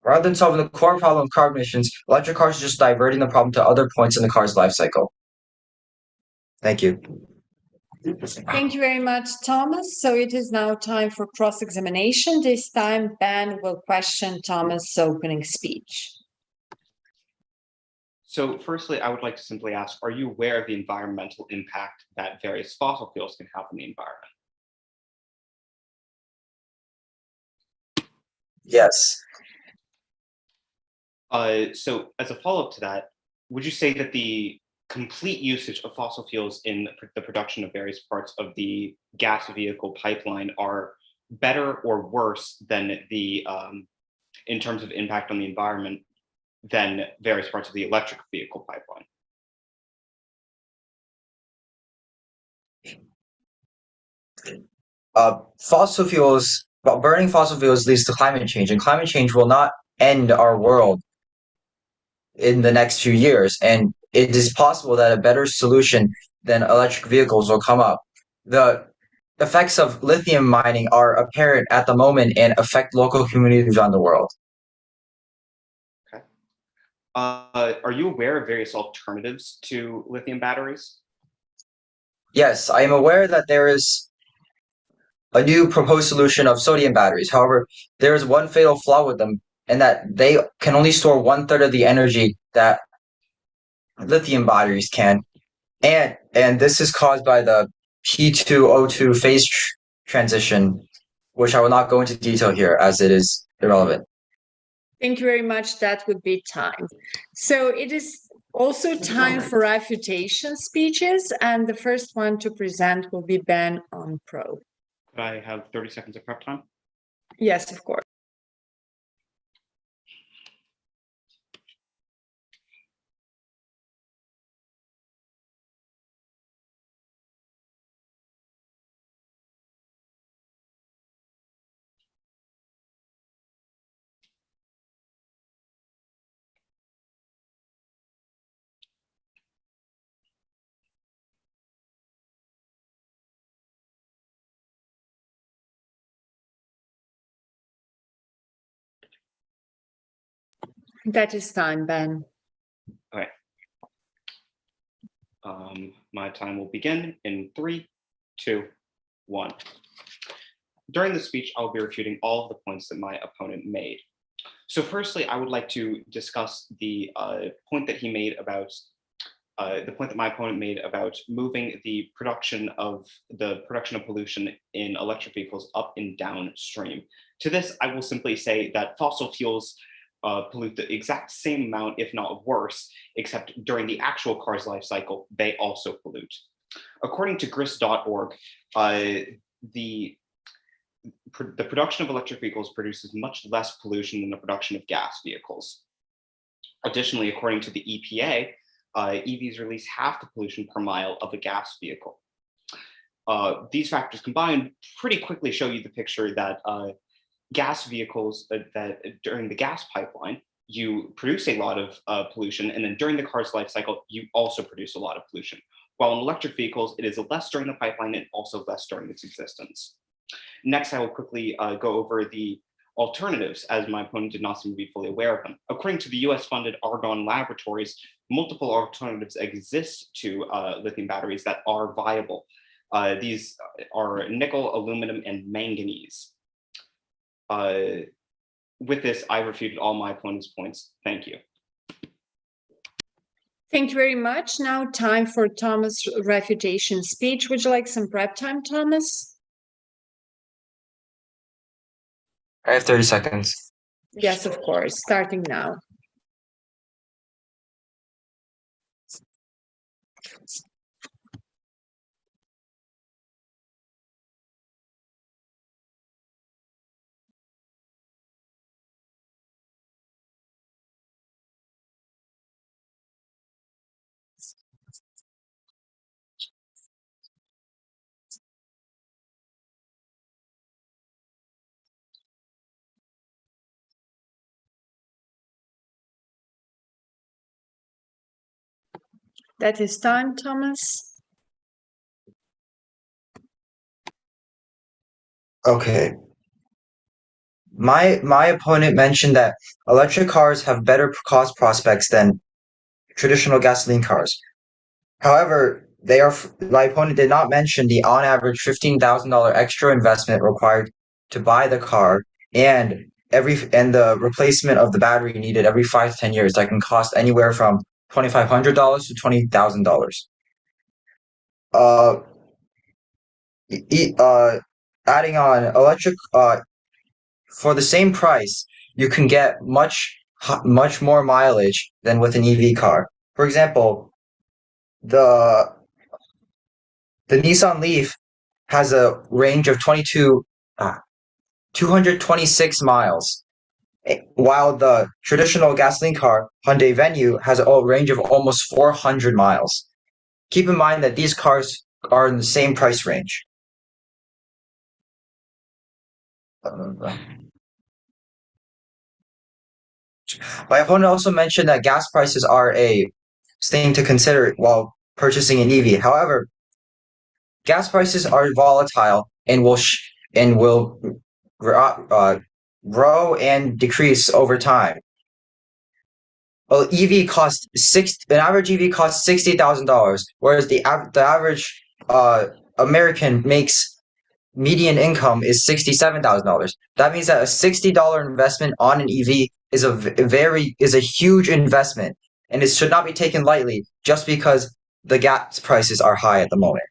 Rather than solving the core problem of carbon emissions, electric cars are just diverting the problem to other points in the car's life cycle. Thank you.
Thank you very much, Thomas. So it is now time for cross-examination. This time, Ben will question Thomas' opening speech.
So firstly, I would like to simply ask, are you aware of the environmental impact that various fossil fuels can have on the environment?
Yes.
So as a follow-up to that, would you say that the complete usage of fossil fuels in the production of various parts of the gas vehicle pipeline are better or worse than the, in terms of impact on the environment, than various parts of the electric vehicle pipeline?
Burning fossil fuels leads to climate change, and climate change will not end our world in the next few years, and it is possible that a better solution than electric vehicles will come up. The effects of lithium mining are apparent at the moment and affect local communities around the world.
Okay. Are you aware of various alternatives to lithium batteries?
Yes, I am aware that there is a new proposed solution of sodium batteries. However, there is one fatal flaw with them, and that they can only store 1/3 of the energy that lithium batteries can. And this is caused by the P2O2 phase transition, which I will not go into detail here as it is irrelevant.
Thank you very much. That would be time. So it is also time for refutation speeches, and the first one to present will be Ben on Pro.
Could I have 30 seconds of prep time?
Yes, of course. That is time, Ben.
Okay. My time will begin in 3, 2, 1. During the speech, I'll be refuting all of the points that my opponent made. So firstly, I would like to discuss the point that he made about the point that my opponent made about moving the production of pollution in electric vehicles up and downstream. To this, I will simply say that fossil fuels pollute the exact same amount, if not worse, except during the actual car's life cycle, they also pollute. According to grist.org, the production of electric vehicles produces much less pollution than the production of gas vehicles. Additionally, according to the EPA, EVs release half the pollution per mile of a gas vehicle. These factors combined pretty quickly show you the picture that gas vehicles, that during the gas pipeline, you produce a lot of pollution, and then during the car's life cycle, you also produce a lot of pollution. While in electric vehicles, it is less during the pipeline and also less during its existence. Next, I will quickly go over the alternatives, as my opponent did not seem to be fully aware of them. According to the US-funded Argonne Laboratories, multiple alternatives exist to lithium batteries that are viable. These are nickel, aluminum, and manganese. With this, I refuted all my opponent's points. Thank you.
Thank you very much. Now time for Thomas' refutation speech. Would you like some prep time, Thomas?
I have 30 seconds.
Yes, of course. Starting now. That is time, Thomas.
Okay. My opponent mentioned that electric cars have better cost prospects than traditional gasoline cars. However, my opponent did not mention the on average $15,000 extra investment required to buy the car and the replacement of the battery needed every 5 to 10 years that can cost anywhere from $2,500 to $20,000. Adding on electric for the same price, you can get much more mileage than with an EV car. For example, the Nissan Leaf has a range of 226 miles, while the traditional gasoline car Hyundai Venue has a range of almost 400 miles. Keep in mind that these cars are in the same price range. My opponent also mentioned that gas prices are a thing to consider while purchasing an EV. However, gas prices are volatile and will grow and decrease over time. An average EV costs $60,000, whereas the average American makes median income is $67,000. That means that a $60 investment on an EV is a huge investment, and it should not be taken lightly just because the gas prices are high at the moment.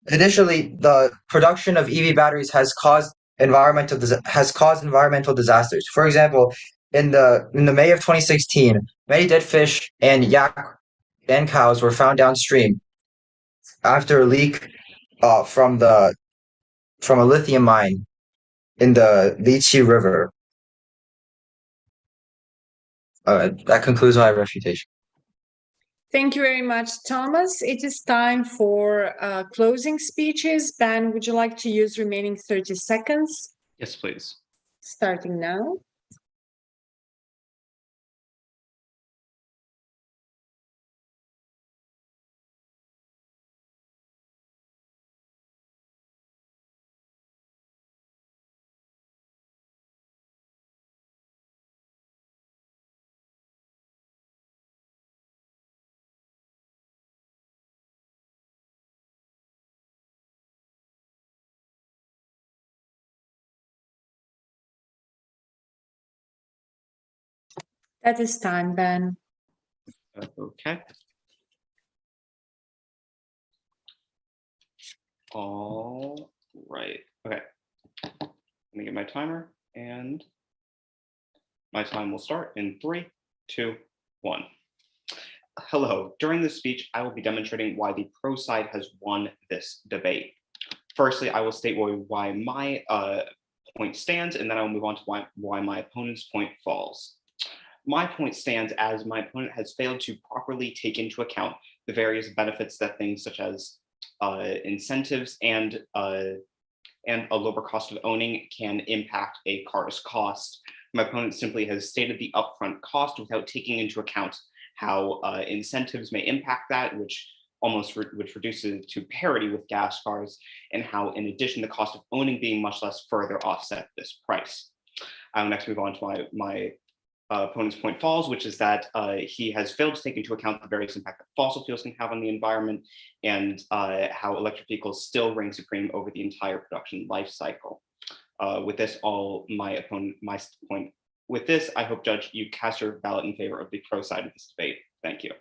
Additionally, the production of EV batteries has caused environmental disasters. For example, in the May of 2016, many dead fish and yak and cows were found downstream after a leak from a lithium mine in the Lichi River. That concludes my refutation.
Thank you very much, Thomas. It is time for closing speeches. Ben, would you like to use remaining 30 seconds?
Yes, please.
Starting now. That is time, Ben.
Okay. All right. Okay. Let me get my timer, and my time will start in 3, 2, 1. Hello. During this speech, I will be demonstrating why the pro side has won this debate. Firstly, I will state why my point stands, and then I will move on to why my opponent's point falls. My point stands as my opponent has failed to properly take into account the various benefits that things such as incentives and a lower cost of owning can impact a car's cost. My opponent simply has stated the upfront cost without taking into account how incentives may impact that, which reduces it to parity with gas cars, and how, in addition, the cost of owning being much less further offset this price. I will next move on to my opponent's point falls, which is that he has failed to take into account the various impact that fossil fuels can have on the environment, and how electric vehicles still reign supreme over the entire production life cycle. With this, With this, I hope, Judge, you cast your ballot in favor of the pro side of this debate. Thank you.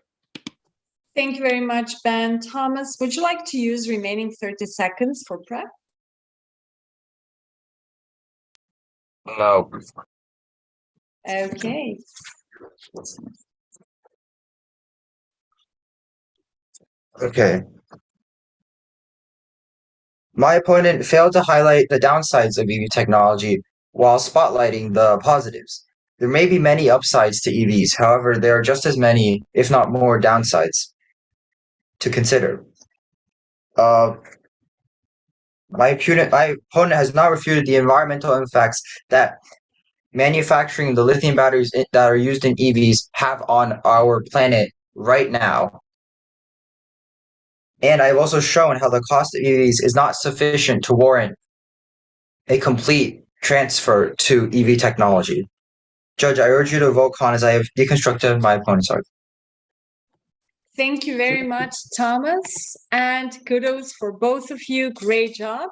Thank you very much, Ben. Thomas, would you like to use remaining 30 seconds for prep?
No.
Okay.
Okay. My opponent failed to highlight the downsides of EV technology while spotlighting the positives. There may be many upsides to EVs, however, there are just as many, if not more, downsides to consider. My opponent has not refuted the environmental impacts that manufacturing the lithium batteries that are used in EVs have on our planet right now. And I've also shown how the cost of EVs is not sufficient to warrant a complete transfer to EV technology. Judge, I urge you to vote con as I have deconstructed my opponent's argument.
Thank you very much, Thomas, and kudos for both of you. Great job.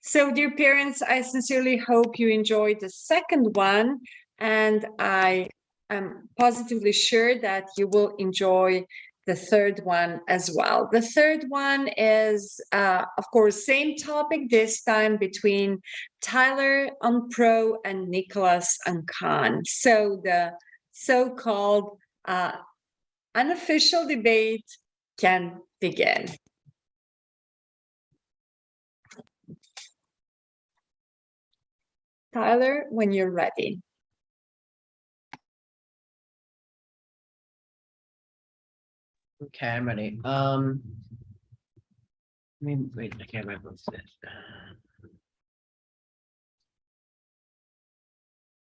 So, dear parents, I sincerely hope you enjoyed the second one, and I am positively sure that you will enjoy the third one as well. The third one is, of course, same topic, this time between Tyler on pro and Nicholas on con. So the so-called unofficial debate can begin. Tyler, when you're ready.
Okay, I'm ready. Wait, I can't remember what's this.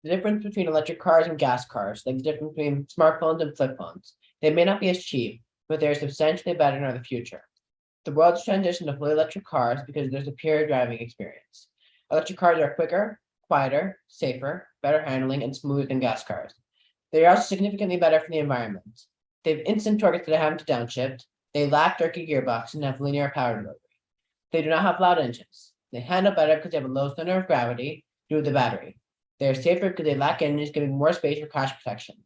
The difference between electric cars and gas cars, like the difference between smartphones and flip phones, they may not be as cheap, but they're substantially better in the future. The world's transition to fully electric cars because there's a superior driving experience. Electric cars are quicker, quieter, safer, better handling, and smoother than gas cars. They are also significantly better for the environment. They have instant torque instead of having to downshift. They lack jerky gearbox and have linear power delivery. They do not have loud engines. They handle better because they have a low center of gravity due to the battery. They are safer because they lack engines, giving more space for crash protection.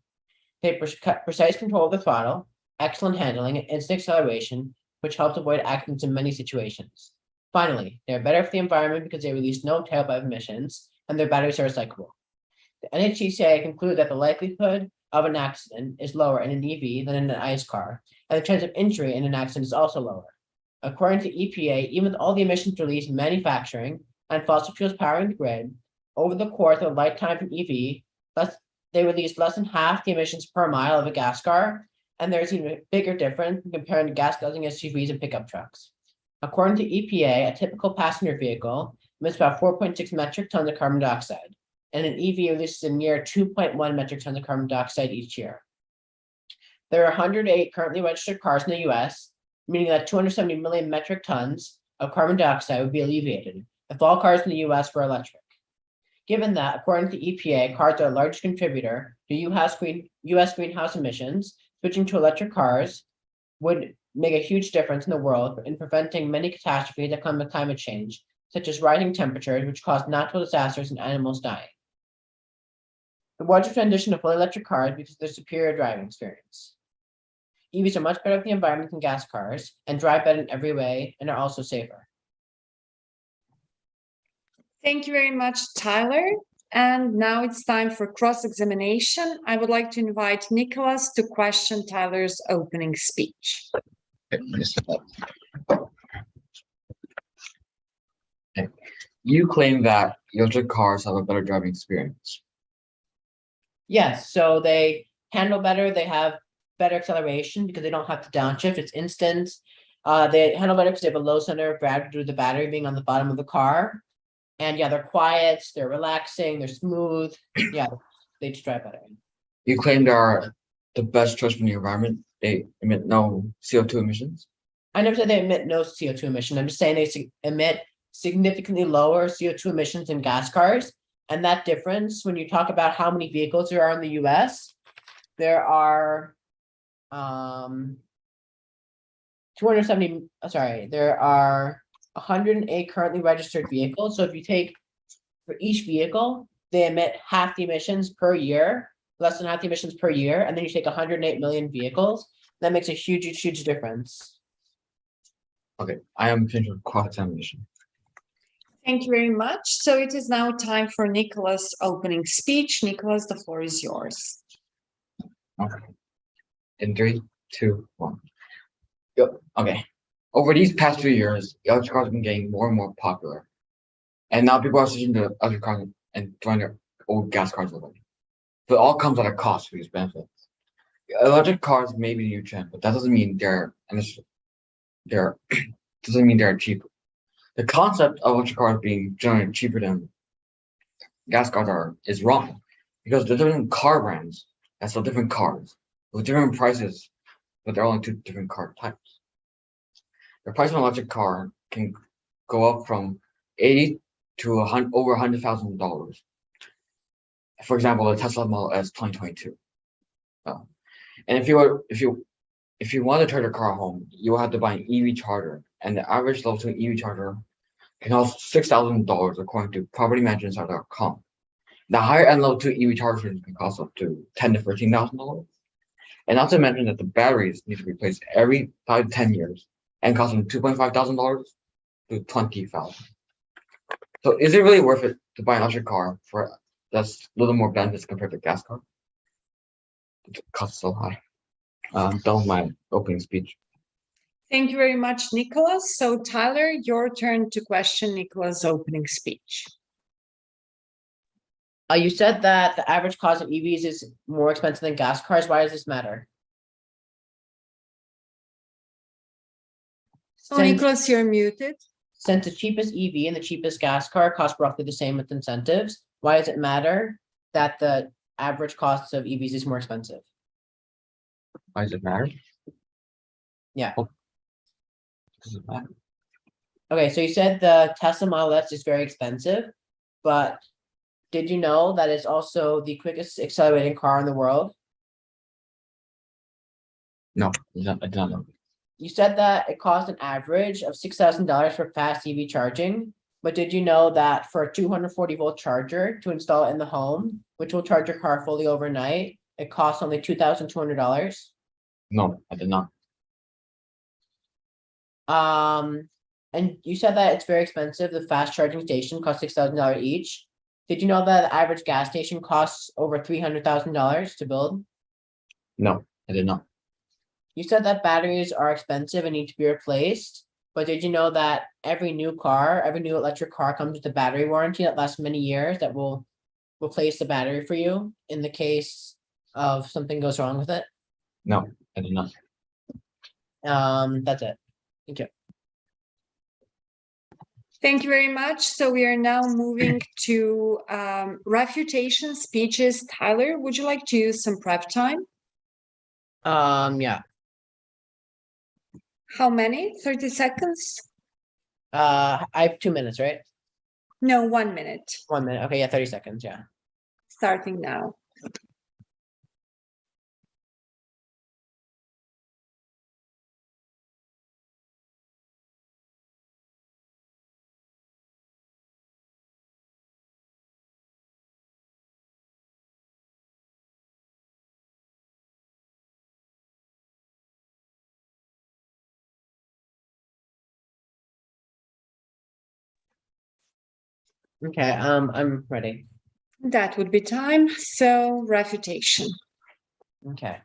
They have precise control of the throttle, excellent handling, and instant acceleration, which helps avoid accidents in many situations. Finally, they are better for the environment because they release no tailpipe emissions and their batteries are recyclable. The NHTCA concluded that the likelihood of an accident is lower in an EV than in an ICE car, and the chance of injury in an accident is also lower. According to EPA, even with all the emissions released in manufacturing and fossil fuels powering the grid, over the course of a lifetime from EV, they release less than half the emissions per mile of a gas car, and there's even a bigger difference when comparing to gas-guzzling SUVs and pickup trucks. According to EPA, a typical passenger vehicle emits about 4.6 metric tons of carbon dioxide, and an EV releases a near 2.1 metric tons of carbon dioxide each year. There are 108 currently registered cars in the US, meaning that 270 million metric tons of carbon dioxide would be alleviated if all cars in the US were electric. Given that, according to EPA, cars are a large contributor to US greenhouse emissions, switching to electric cars would make a huge difference in the world in preventing many catastrophes that come with climate change, such as rising temperatures, which cause natural disasters and animals dying. The world should transition to fully electric cars because of their superior driving experience. EVs are much better for the environment than gas cars and drive better in every way and are also safer.
Thank you very much, Tyler. And now it's time for cross-examination. I would like to invite Nicholas to question Tyler's opening speech.
You claim that electric cars have a better driving experience.
Yes, so they handle better, they have better acceleration because they don't have to downshift, it's instant. They handle better because they have a low center of gravity due to the battery being on the bottom of the car. And yeah, they're quiet, they're relaxing, they're smooth. Yeah, they just drive better.
You claim they are the best choice for the environment. They emit no CO2 emissions.
I never said they emit no CO2 emission. I'm just saying they emit significantly lower CO2 emissions than gas cars. And that difference, when you talk about how many vehicles there are in the US, there are 108 currently registered vehicles. So if you take for each vehicle, they emit half the emissions per year, less than half the emissions per year. And then you take 108 million vehicles. That makes a huge difference.
Okay, I am finished with cross-examination.
Thank you very much. So it is now time for Nicholas' opening speech. Nicholas, the floor is yours.
Okay. In 3, 2, 1. Yep. Okay. Over these past few years, electric cars have been getting more and more popular. And now people are switching to electric cars and throwing their old gas cars away. But it all comes at a cost for these benefits. Electric cars may be a new trend, but that doesn't mean they're cheaper. The concept of electric cars being generally cheaper than gas cars is wrong, because the different car brands that sell different cars with different prices, but they're only two different car types. The price of an electric car can go up from $80,000 to over $100,000. For example, the Tesla Model S 2022. And if you want to charge your car home, you will have to buy an EV charger, and the average level 2 EV charger can cost $6,000 according to propertymanagement.com. The higher end level 2 EV chargers can cost up to $10,000 to $13,000. And not to mention that the batteries need to be replaced every 5 to 10 years and cost them $2,500 to $20,000. So is it really worth it to buy an electric car for that's a little more benefits compared to a gas car? The cost is so high. That was my opening speech.
Thank you very much, Nicholas. So Tyler, your turn to question Nicholas' opening speech.
You said that the average cost of EVs is more expensive than gas cars. Why does this matter?
Oh, Nicholas, you're muted.
Since the cheapest EV and the cheapest gas car cost roughly the same with incentives, why does it matter? that the average cost of EVs is more expensive?
Why does it matter?
Yeah.
Does it matter?
Okay, so you said the Tesla Model S is very expensive, but did you know that it's also the quickest accelerating car in the world?
No, I did not know.
You said that it cost an average of $6,000 for fast EV charging, but did you know that for a 240-volt charger to install it in the home, which will charge your car fully overnight, it costs only $2,200?
No, I did not.
And you said that it's very expensive. The fast charging station costs $6,000 each. Did you know that the average gas station costs over $300,000 to build?
No, I did not.
You said that batteries are expensive and need to be replaced, but did you know that every new electric car comes with a battery warranty that lasts many years that will replace the battery for you in the case of something goes wrong with it?
No, I did not.
That's it. Thank you.
Thank you very much. So we are now moving to refutation speeches. Tyler, would you like to use some prep time?
Yeah.
How many? 30 seconds?
I have 2 minutes, right?
No, 1 minute.
1 minute. Okay, yeah, 30 seconds, yeah.
Starting now.
Okay, I'm ready.
That would be time. So refutation.
Okay.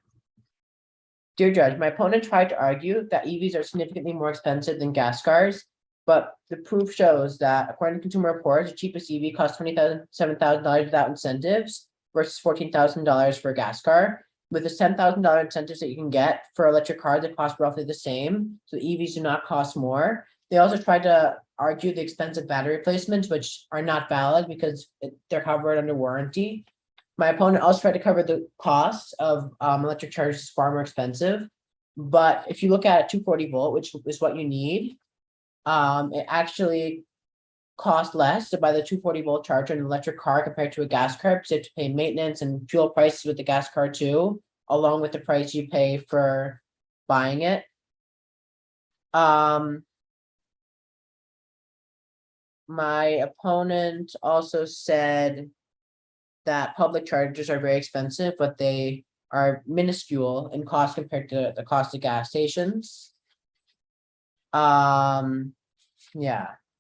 Dear Judge, my opponent tried to argue that EVs are significantly more expensive than gas cars, but the proof shows that according to Consumer Reports, the cheapest EV costs $27,000 without incentives versus $14,000 for a gas car. With the $10,000 incentives that you can get for electric cars, they cost roughly the same. So EVs do not cost more. They also tried to argue the expensive battery replacements, which are not valid because they're covered under warranty. My opponent also tried to cover the cost of electric chargers is far more expensive. But if you look at a 240-volt, which is what you need, it actually costs less to buy the 240-volt charger in an electric car compared to a gas car because you have to pay maintenance and fuel prices with the gas car too, along with the price you pay for buying it. My opponent also said that public chargers are very expensive, but they are minuscule in cost compared to the cost of gas stations. Yeah,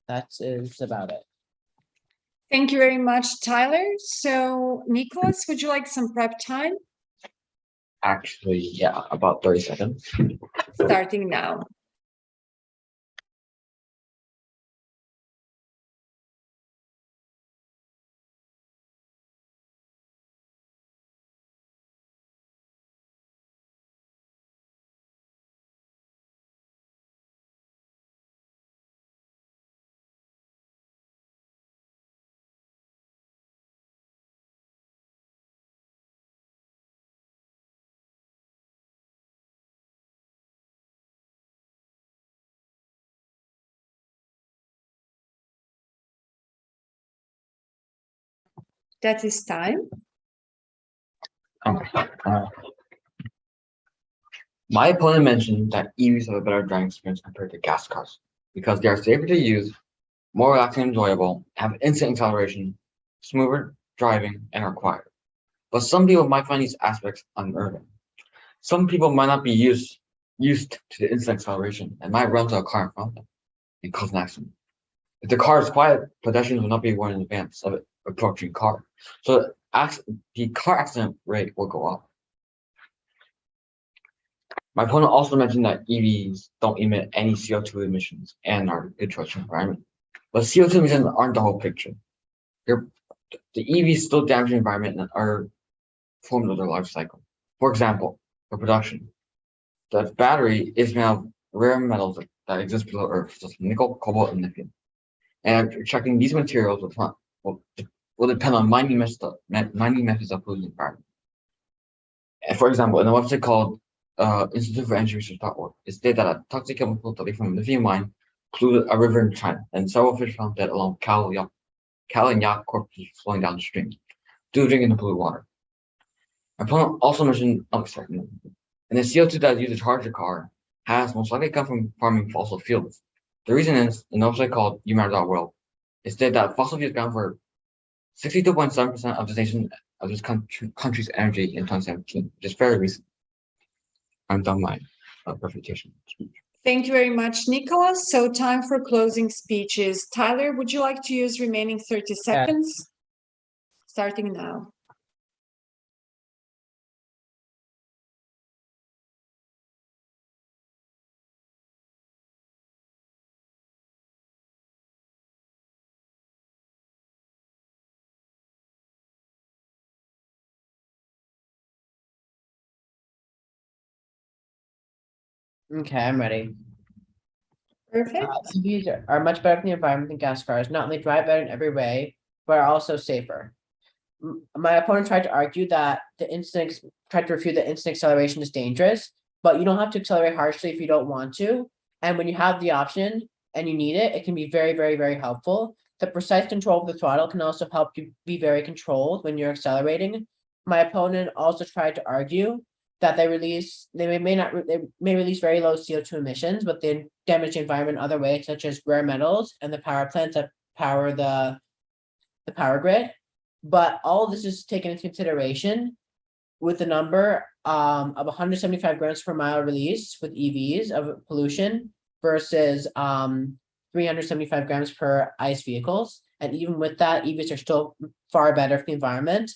that is about it.
Thank you very much, Tyler. So Nicholas, would you like some prep time?
Actually, yeah, about 30 seconds.
Starting now. That is time.
My opponent mentioned that EVs have a better driving experience compared to gas cars because they are safer to use, more relaxing and enjoyable, have instant acceleration, smoother driving, and are quiet. But some people might find these aspects unnerving. Some people might not be used to the instant acceleration and might run to a car in front of them and cause an accident. If the car is quiet, pedestrians will not be warned in advance of it approaching car. So the car accident rate will go up. My opponent also mentioned that EVs don't emit any CO2 emissions and are a good choice for the environment. But CO2 emissions aren't the whole picture. The EVs still damage the environment in other forms of their life cycle. For example, for production, the battery is made of rare metals that exist below Earth, such as nickel, cobalt, and lithium. And extracting these materials will will depend on mining methods of polluting the environment. And for example, in a website called Institute for Energy Research.org, it stated that a toxic chemical that from a lithium mine polluted a river in China, and several fish found dead along cow and yak corpses flowing down the stream due to drinking the polluted water. My opponent also mentioned, and the CO2 that is used to charge the car has most likely come from farming fossil fuels. The reason is, in a website called YouMatter.world, it stated that fossil fuels account for 62.7% of this country's energy in 2017, which is very recent. I'm done my presentation speech.
Thank you very much, Nicholas. So time for closing speeches. Tyler, would you like to use remaining 30 seconds? Starting now.
Okay, I'm ready.
Perfect.
EVs are much better for the environment than gas cars. Not only drive better in every way, but are also safer. My opponent tried to argue that tried to refute that instant acceleration is dangerous, but you don't have to accelerate harshly if you don't want to. And when you have the option and you need it, it can be very, very, very helpful. The precise control of the throttle can also help you be very controlled when you're accelerating. My opponent also tried to argue that they may release very low CO2 emissions, but they damage the environment in other ways, such as rare metals and the power plants that power the power grid. But all of this is taken into consideration with the number of 175 grams per mile release with EVs of pollution versus 375 grams per ICE vehicles. And even with that, EVs are still far better for the environment.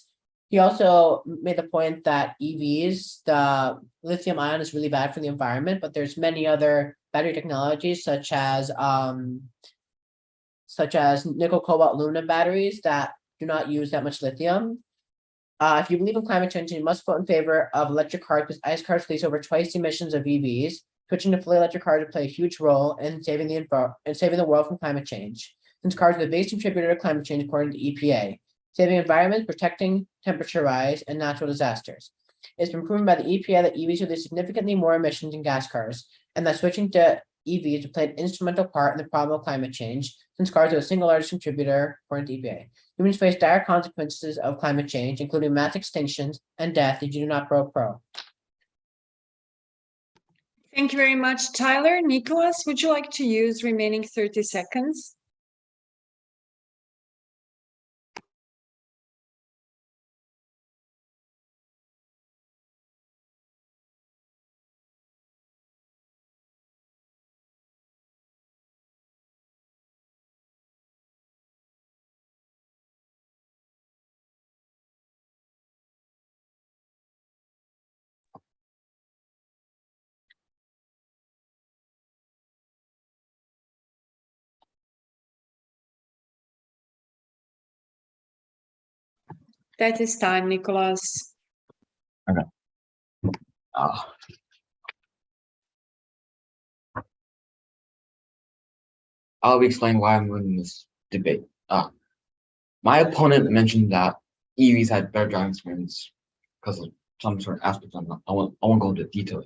He also made the point that EVs, the lithium ion is really bad for the environment, but there's many other battery technologies such as nickel, cobalt, aluminum batteries that do not use that much lithium. If you believe in climate change, you must vote in favor of electric cars because ICE cars release over twice the emissions of EVs. Switching to fully electric cars would play a huge role in saving the world from climate change, since cars are the biggest contributor to climate change according to EPA. Saving environment, protecting temperature rise, and natural disasters. It's been proven by the EPA that EVs release significantly more emissions than gas cars, and that switching to EVs would play an instrumental part in the problem of climate change, since cars are the single largest contributor, according to EPA. Humans face dire consequences of climate change, including mass extinctions and death if you do not vote pro.
Thank you very much, Tyler. Nicholas, would you like to use remaining 30 seconds? That is time, Nicholas.
Okay. I'll be explaining why I'm winning this debate. My opponent mentioned that EVs had better driving experience because of some sort of aspects. I won't go into detail,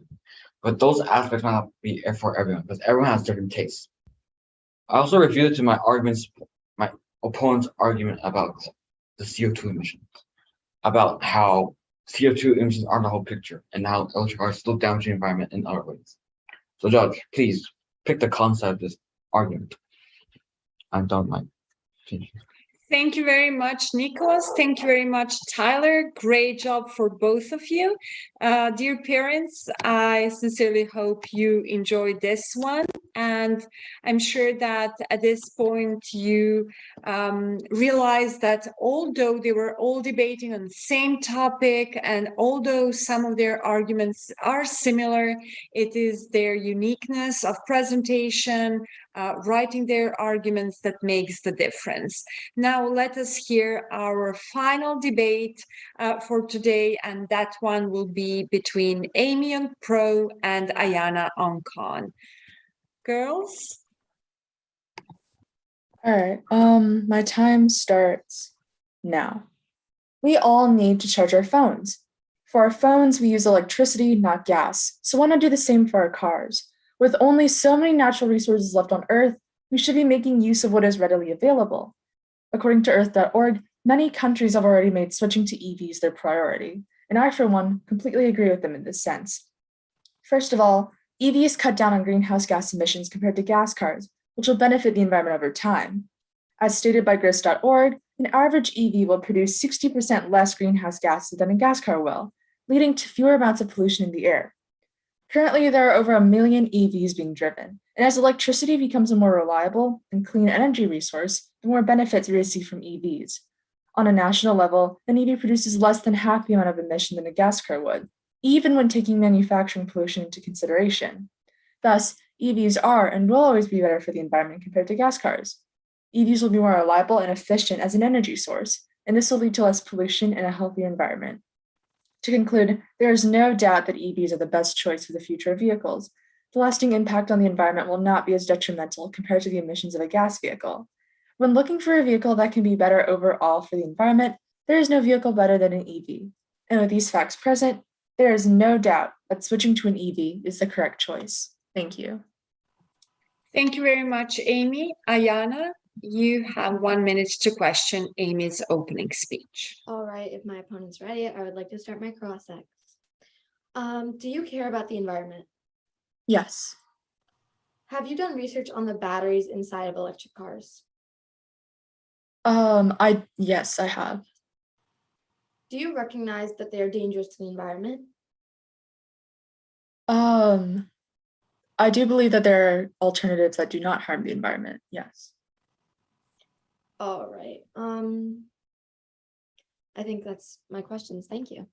but those aspects might not be for everyone because everyone has different tastes. I also refuted my opponent's argument about the CO2 emissions, about how CO2 emissions aren't the whole picture, and how electric cars still damage the environment in other ways. So, Judge, please pick the concept of this argument. I'm done my opinion.
Thank you very much, Nicholas. Thank you very much, Tyler. Great job for both of you. Dear parents, I sincerely hope you enjoyed this one. And I'm sure that at this point you realize that although they were all debating on the same topic, and although some of their arguments are similar, it is their uniqueness of presentation, writing their arguments that makes the difference. Now let us hear our final debate for today, and that one will be between Amy on Pro and Ayana on Con. Girls?
All right, my time starts now. We all need to charge our phones. For our phones, we use electricity, not gas. So why not do the same for our cars? With only so many natural resources left on Earth, we should be making use of what is readily available. According to Earth.org, many countries have already made switching to EVs their priority, and I, for one, completely agree with them in this sense. First of all, EVs cut down on greenhouse gas emissions compared to gas cars, which will benefit the environment over time. As stated by Grist.org, an average EV will produce 60% less greenhouse gases than a gas car will, leading to fewer amounts of pollution in the air. Currently, there are over 1 million EVs being driven, and as electricity becomes a more reliable and clean energy resource, the more benefits we receive from EVs. On a national level, an EV produces less than half the amount of emission than a gas car would, even when taking manufacturing pollution into consideration. Thus, EVs are and will always be better for the environment compared to gas cars. EVs will be more reliable and efficient as an energy source, and this will lead to less pollution and a healthier environment. To conclude, there is no doubt that EVs are the best choice for the future of vehicles. The lasting impact on the environment will not be as detrimental compared to the emissions of a gas vehicle. When looking for a vehicle that can be better overall for the environment, there is no vehicle better than an EV. And with these facts present, there is no doubt that switching to an EV is the correct choice. Thank you.
Thank you very much, Amy. Ayana, you have 1 minute to question Amy's opening speech.
All right, if my opponent's ready, I would like to start my cross-X. Do you care about the environment?
Yes.
Have you done research on the batteries inside of electric cars?
Yes, I have.
Do you recognize that they are dangerous to the environment?
I do believe that there are alternatives that do not harm the environment. Yes.
All right. I think that's my questions. Thank you.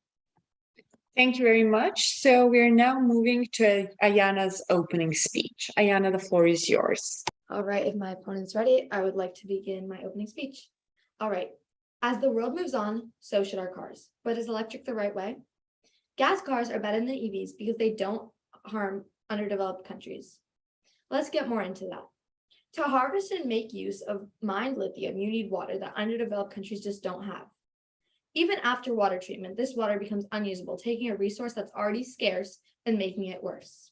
Thank you very much. So we're now moving to Ayana's opening speech. Ayana, the floor is yours.
All right, if my opponent's ready, I would like to begin my opening speech. All right. As the world moves on, so should our cars. But is electric the right way? Gas cars are better than EVs because they don't harm underdeveloped countries. Let's get more into that. To harvest and make use of mined lithium, you need water that underdeveloped countries just don't have. Even after water treatment, this water becomes unusable, taking a resource that's already scarce and making it worse.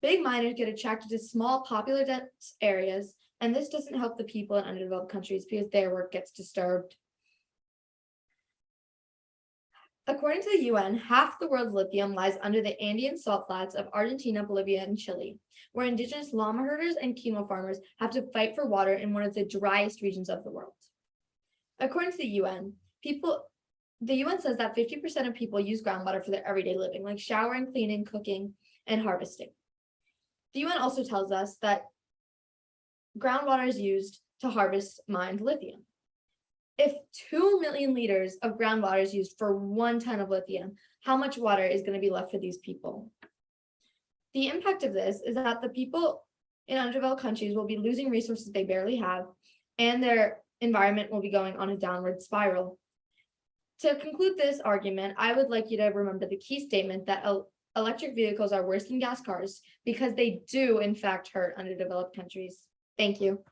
Big miners get attracted to small, popular dense areas, and this doesn't help the people in underdeveloped countries because their work gets disturbed. According to the UN, half the world's lithium lies under the Andean salt flats of Argentina, Bolivia, and Chile, where indigenous llama herders and quinoa farmers have to fight for water in one of the driest regions of the world. According to the UN, the UN says that 50% of people use groundwater for their everyday living, like showering, cleaning, cooking, and harvesting. The UN also tells us that groundwater is used to harvest mined lithium. If 2 million liters of groundwater is used for 1 ton of lithium, how much water is going to be left for these people? The impact of this is that the people in underdeveloped countries will be losing resources they barely have, and their environment will be going on a downward spiral. To conclude this argument, I would like you to remember the key statement that electric vehicles are worse than gas cars because they do, in fact, hurt underdeveloped countries. Thank you.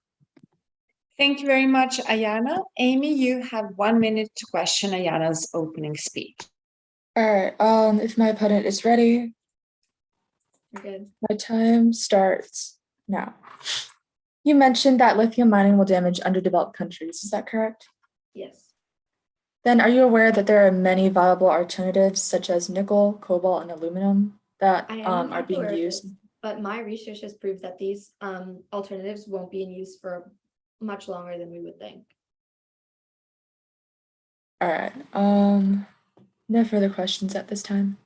Thank you very much, Ayana. Amy, you have 1 minute to question Ayana's opening speech.
All right. If my opponent is ready,
Good.
my time starts now. You mentioned that lithium mining will damage underdeveloped countries. Is that correct?
Yes.
Then are you aware that there are many viable alternatives such as nickel, cobalt, and aluminum that
I am
are being
aware of
used?
this, but my research has proved that these alternatives won't be in use for much longer than we would think.
All right. No further questions at this time.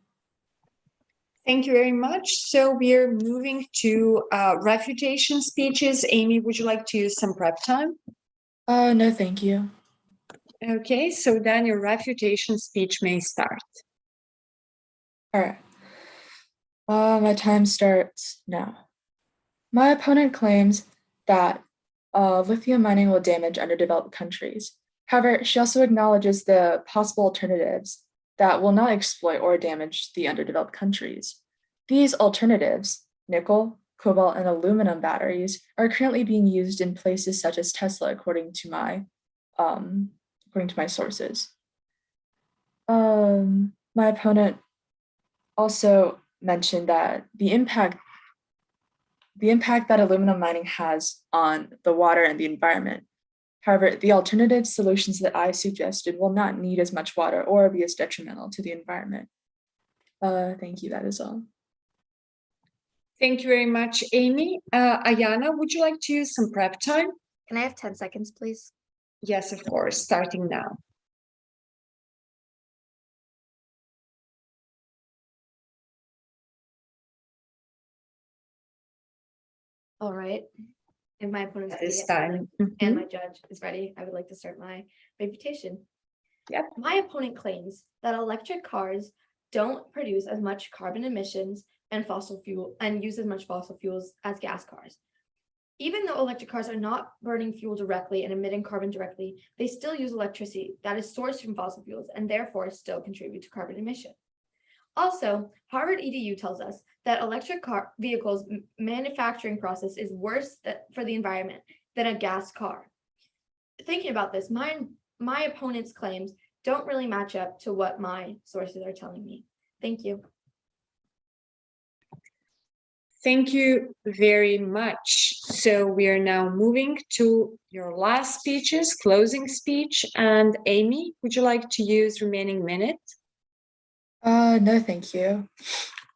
Thank you very much. So we're moving to refutation speeches. Amy, would you like to use some prep time?
No, thank you.
Okay, so then your refutation speech may start.
All right. My time starts now. My opponent claims that lithium mining will damage underdeveloped countries. However, she also acknowledges the possible alternatives that will not exploit or damage the underdeveloped countries. These alternatives, nickel, cobalt, and aluminum batteries, are currently being used in places such as Tesla, according to my according to my sources. My opponent also mentioned that the impact that aluminum mining has on the water and the environment. However, the alternative solutions that I suggested will not need as much water or be as detrimental to the environment. Thank you, that is all.
Thank you very much, Amy. Ayana, would you like to use some prep time?
Can I have 10 seconds, please?
Yes, of course, starting now.
All right. If my opponent's
This
ready
time.
and my judge is ready, I would like to start my refutation.
Yep.
My opponent claims that electric cars don't produce as much carbon emissions and use as much fossil fuels as gas cars. Even though electric cars are not burning fuel directly and emitting carbon directly, they still use electricity that is sourced from fossil fuels and therefore still contribute to carbon emission. Also, Harvard EDU tells us that electric car vehicles manufacturing process is worse for the environment than a gas car. Thinking about this, my opponent's claims don't really match up to what my sources are telling me. Thank you.
Thank you very much. So we are now moving to your last speeches, closing speech. And Amy, would you like to use remaining minute?
No, thank you.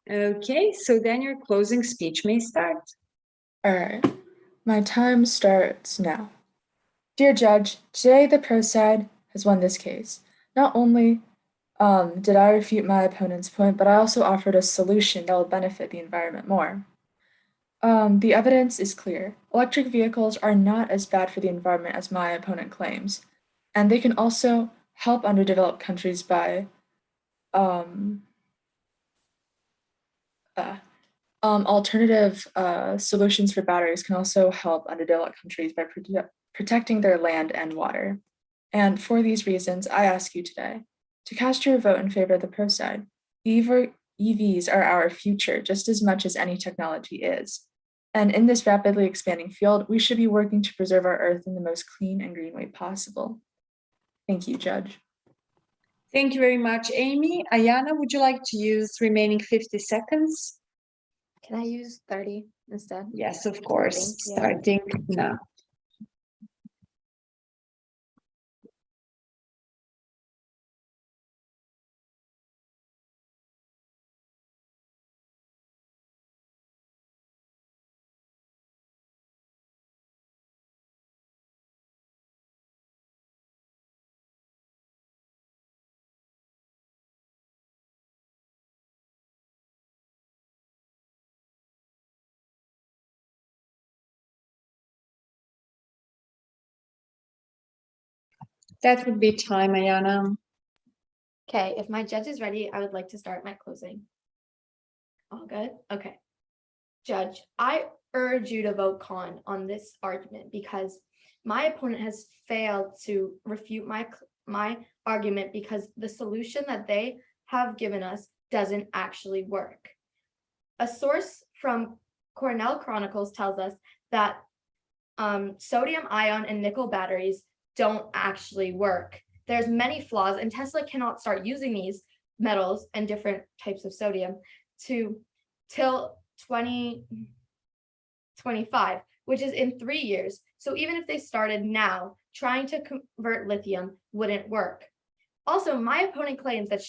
Okay, so then your closing speech may start.
All right, my time starts now. Dear Judge, today the pro side has won this case. Not only did I refute my opponent's point, but I also offered a solution that will benefit the environment more. The evidence is clear. Electric vehicles are not as bad for the environment as my opponent claims, and they can also help underdeveloped countries by alternative solutions for batteries can also help underdeveloped countries by protecting their land and water. And for these reasons, I ask you today to cast your vote in favor of the pro side. EVs are our future just as much as any technology is. And in this rapidly expanding field, we should be working to preserve our Earth in the most clean and green way possible. Thank you, Judge.
Thank you very much, Amy. Ayana, would you like to use remaining 50 seconds?
Can I use 30 instead?
Yes, of course,
Thank you.
starting now. That would be time, Ayana.
Okay, if my judge is ready, I would like to start my closing. All good? Okay. Judge, I urge you to vote con on this argument because my opponent has failed to refute my argument because the solution that they have given us doesn't actually work. A source from Cornell Chronicles tells us that sodium ion and nickel batteries don't actually work. There's many flaws, and Tesla cannot start using these metals and different types of sodium till 2025, which is in 3 years. So even if they started now, trying to convert lithium wouldn't work. Also, my opponent claims that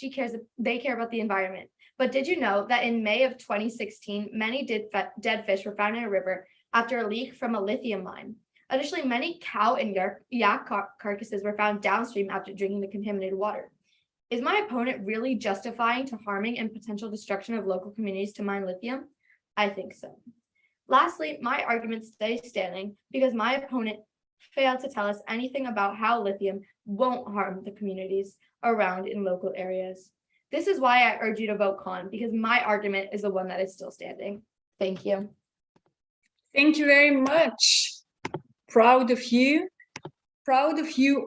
they care about the environment. But did you know that in May of 2016, many dead fish were found in a river after a leak from a lithium mine? Additionally, many cow and yak carcasses were found downstream after drinking the contaminated water. Is my opponent really justifying to harming and potential destruction of local communities to mine lithium? I think so. Lastly, my argument stays standing because my opponent failed to tell us anything about how lithium won't harm the communities around in local areas. This is why I urge you to vote con, because my argument is the one that is still standing. Thank you.
Thank you very much. Proud of you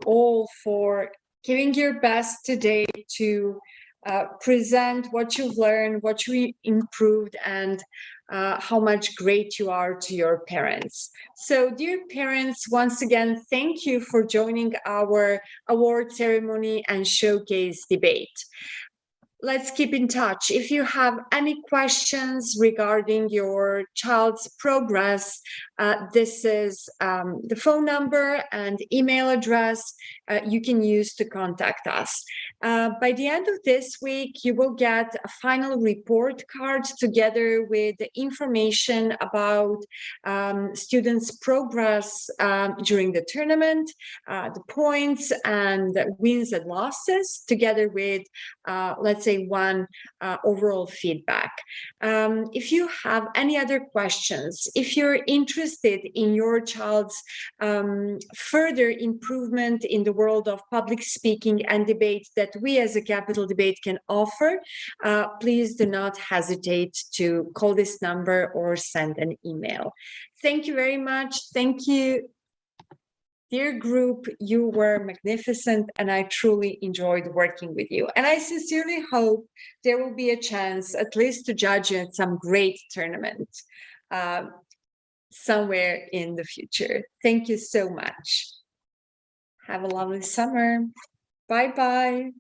all for giving your best today to present what you've learned, what you improved, and how much great you are to your parents. So, dear parents, once again, thank you for joining our award ceremony and showcase debate. Let's keep in touch. If you have any questions regarding your child's progress, this is the phone number and email address you can use to contact us. By the end of this week, you will get a final report card together with the information about students' progress during the tournament, the points and wins and losses, together with, let's say, one overall feedback. If you have any other questions, if you're interested in your child's further improvement in the world of public speaking and debate that we as a Capital Debate can offer, please do not hesitate to call this number or send an email. Thank you very much. Thank you. Dear group, you were magnificent and I truly enjoyed working with you. And I sincerely hope there will be a chance at least to judge you at some great tournament somewhere in the future. Thank you so much. Have a lovely summer. Bye-bye.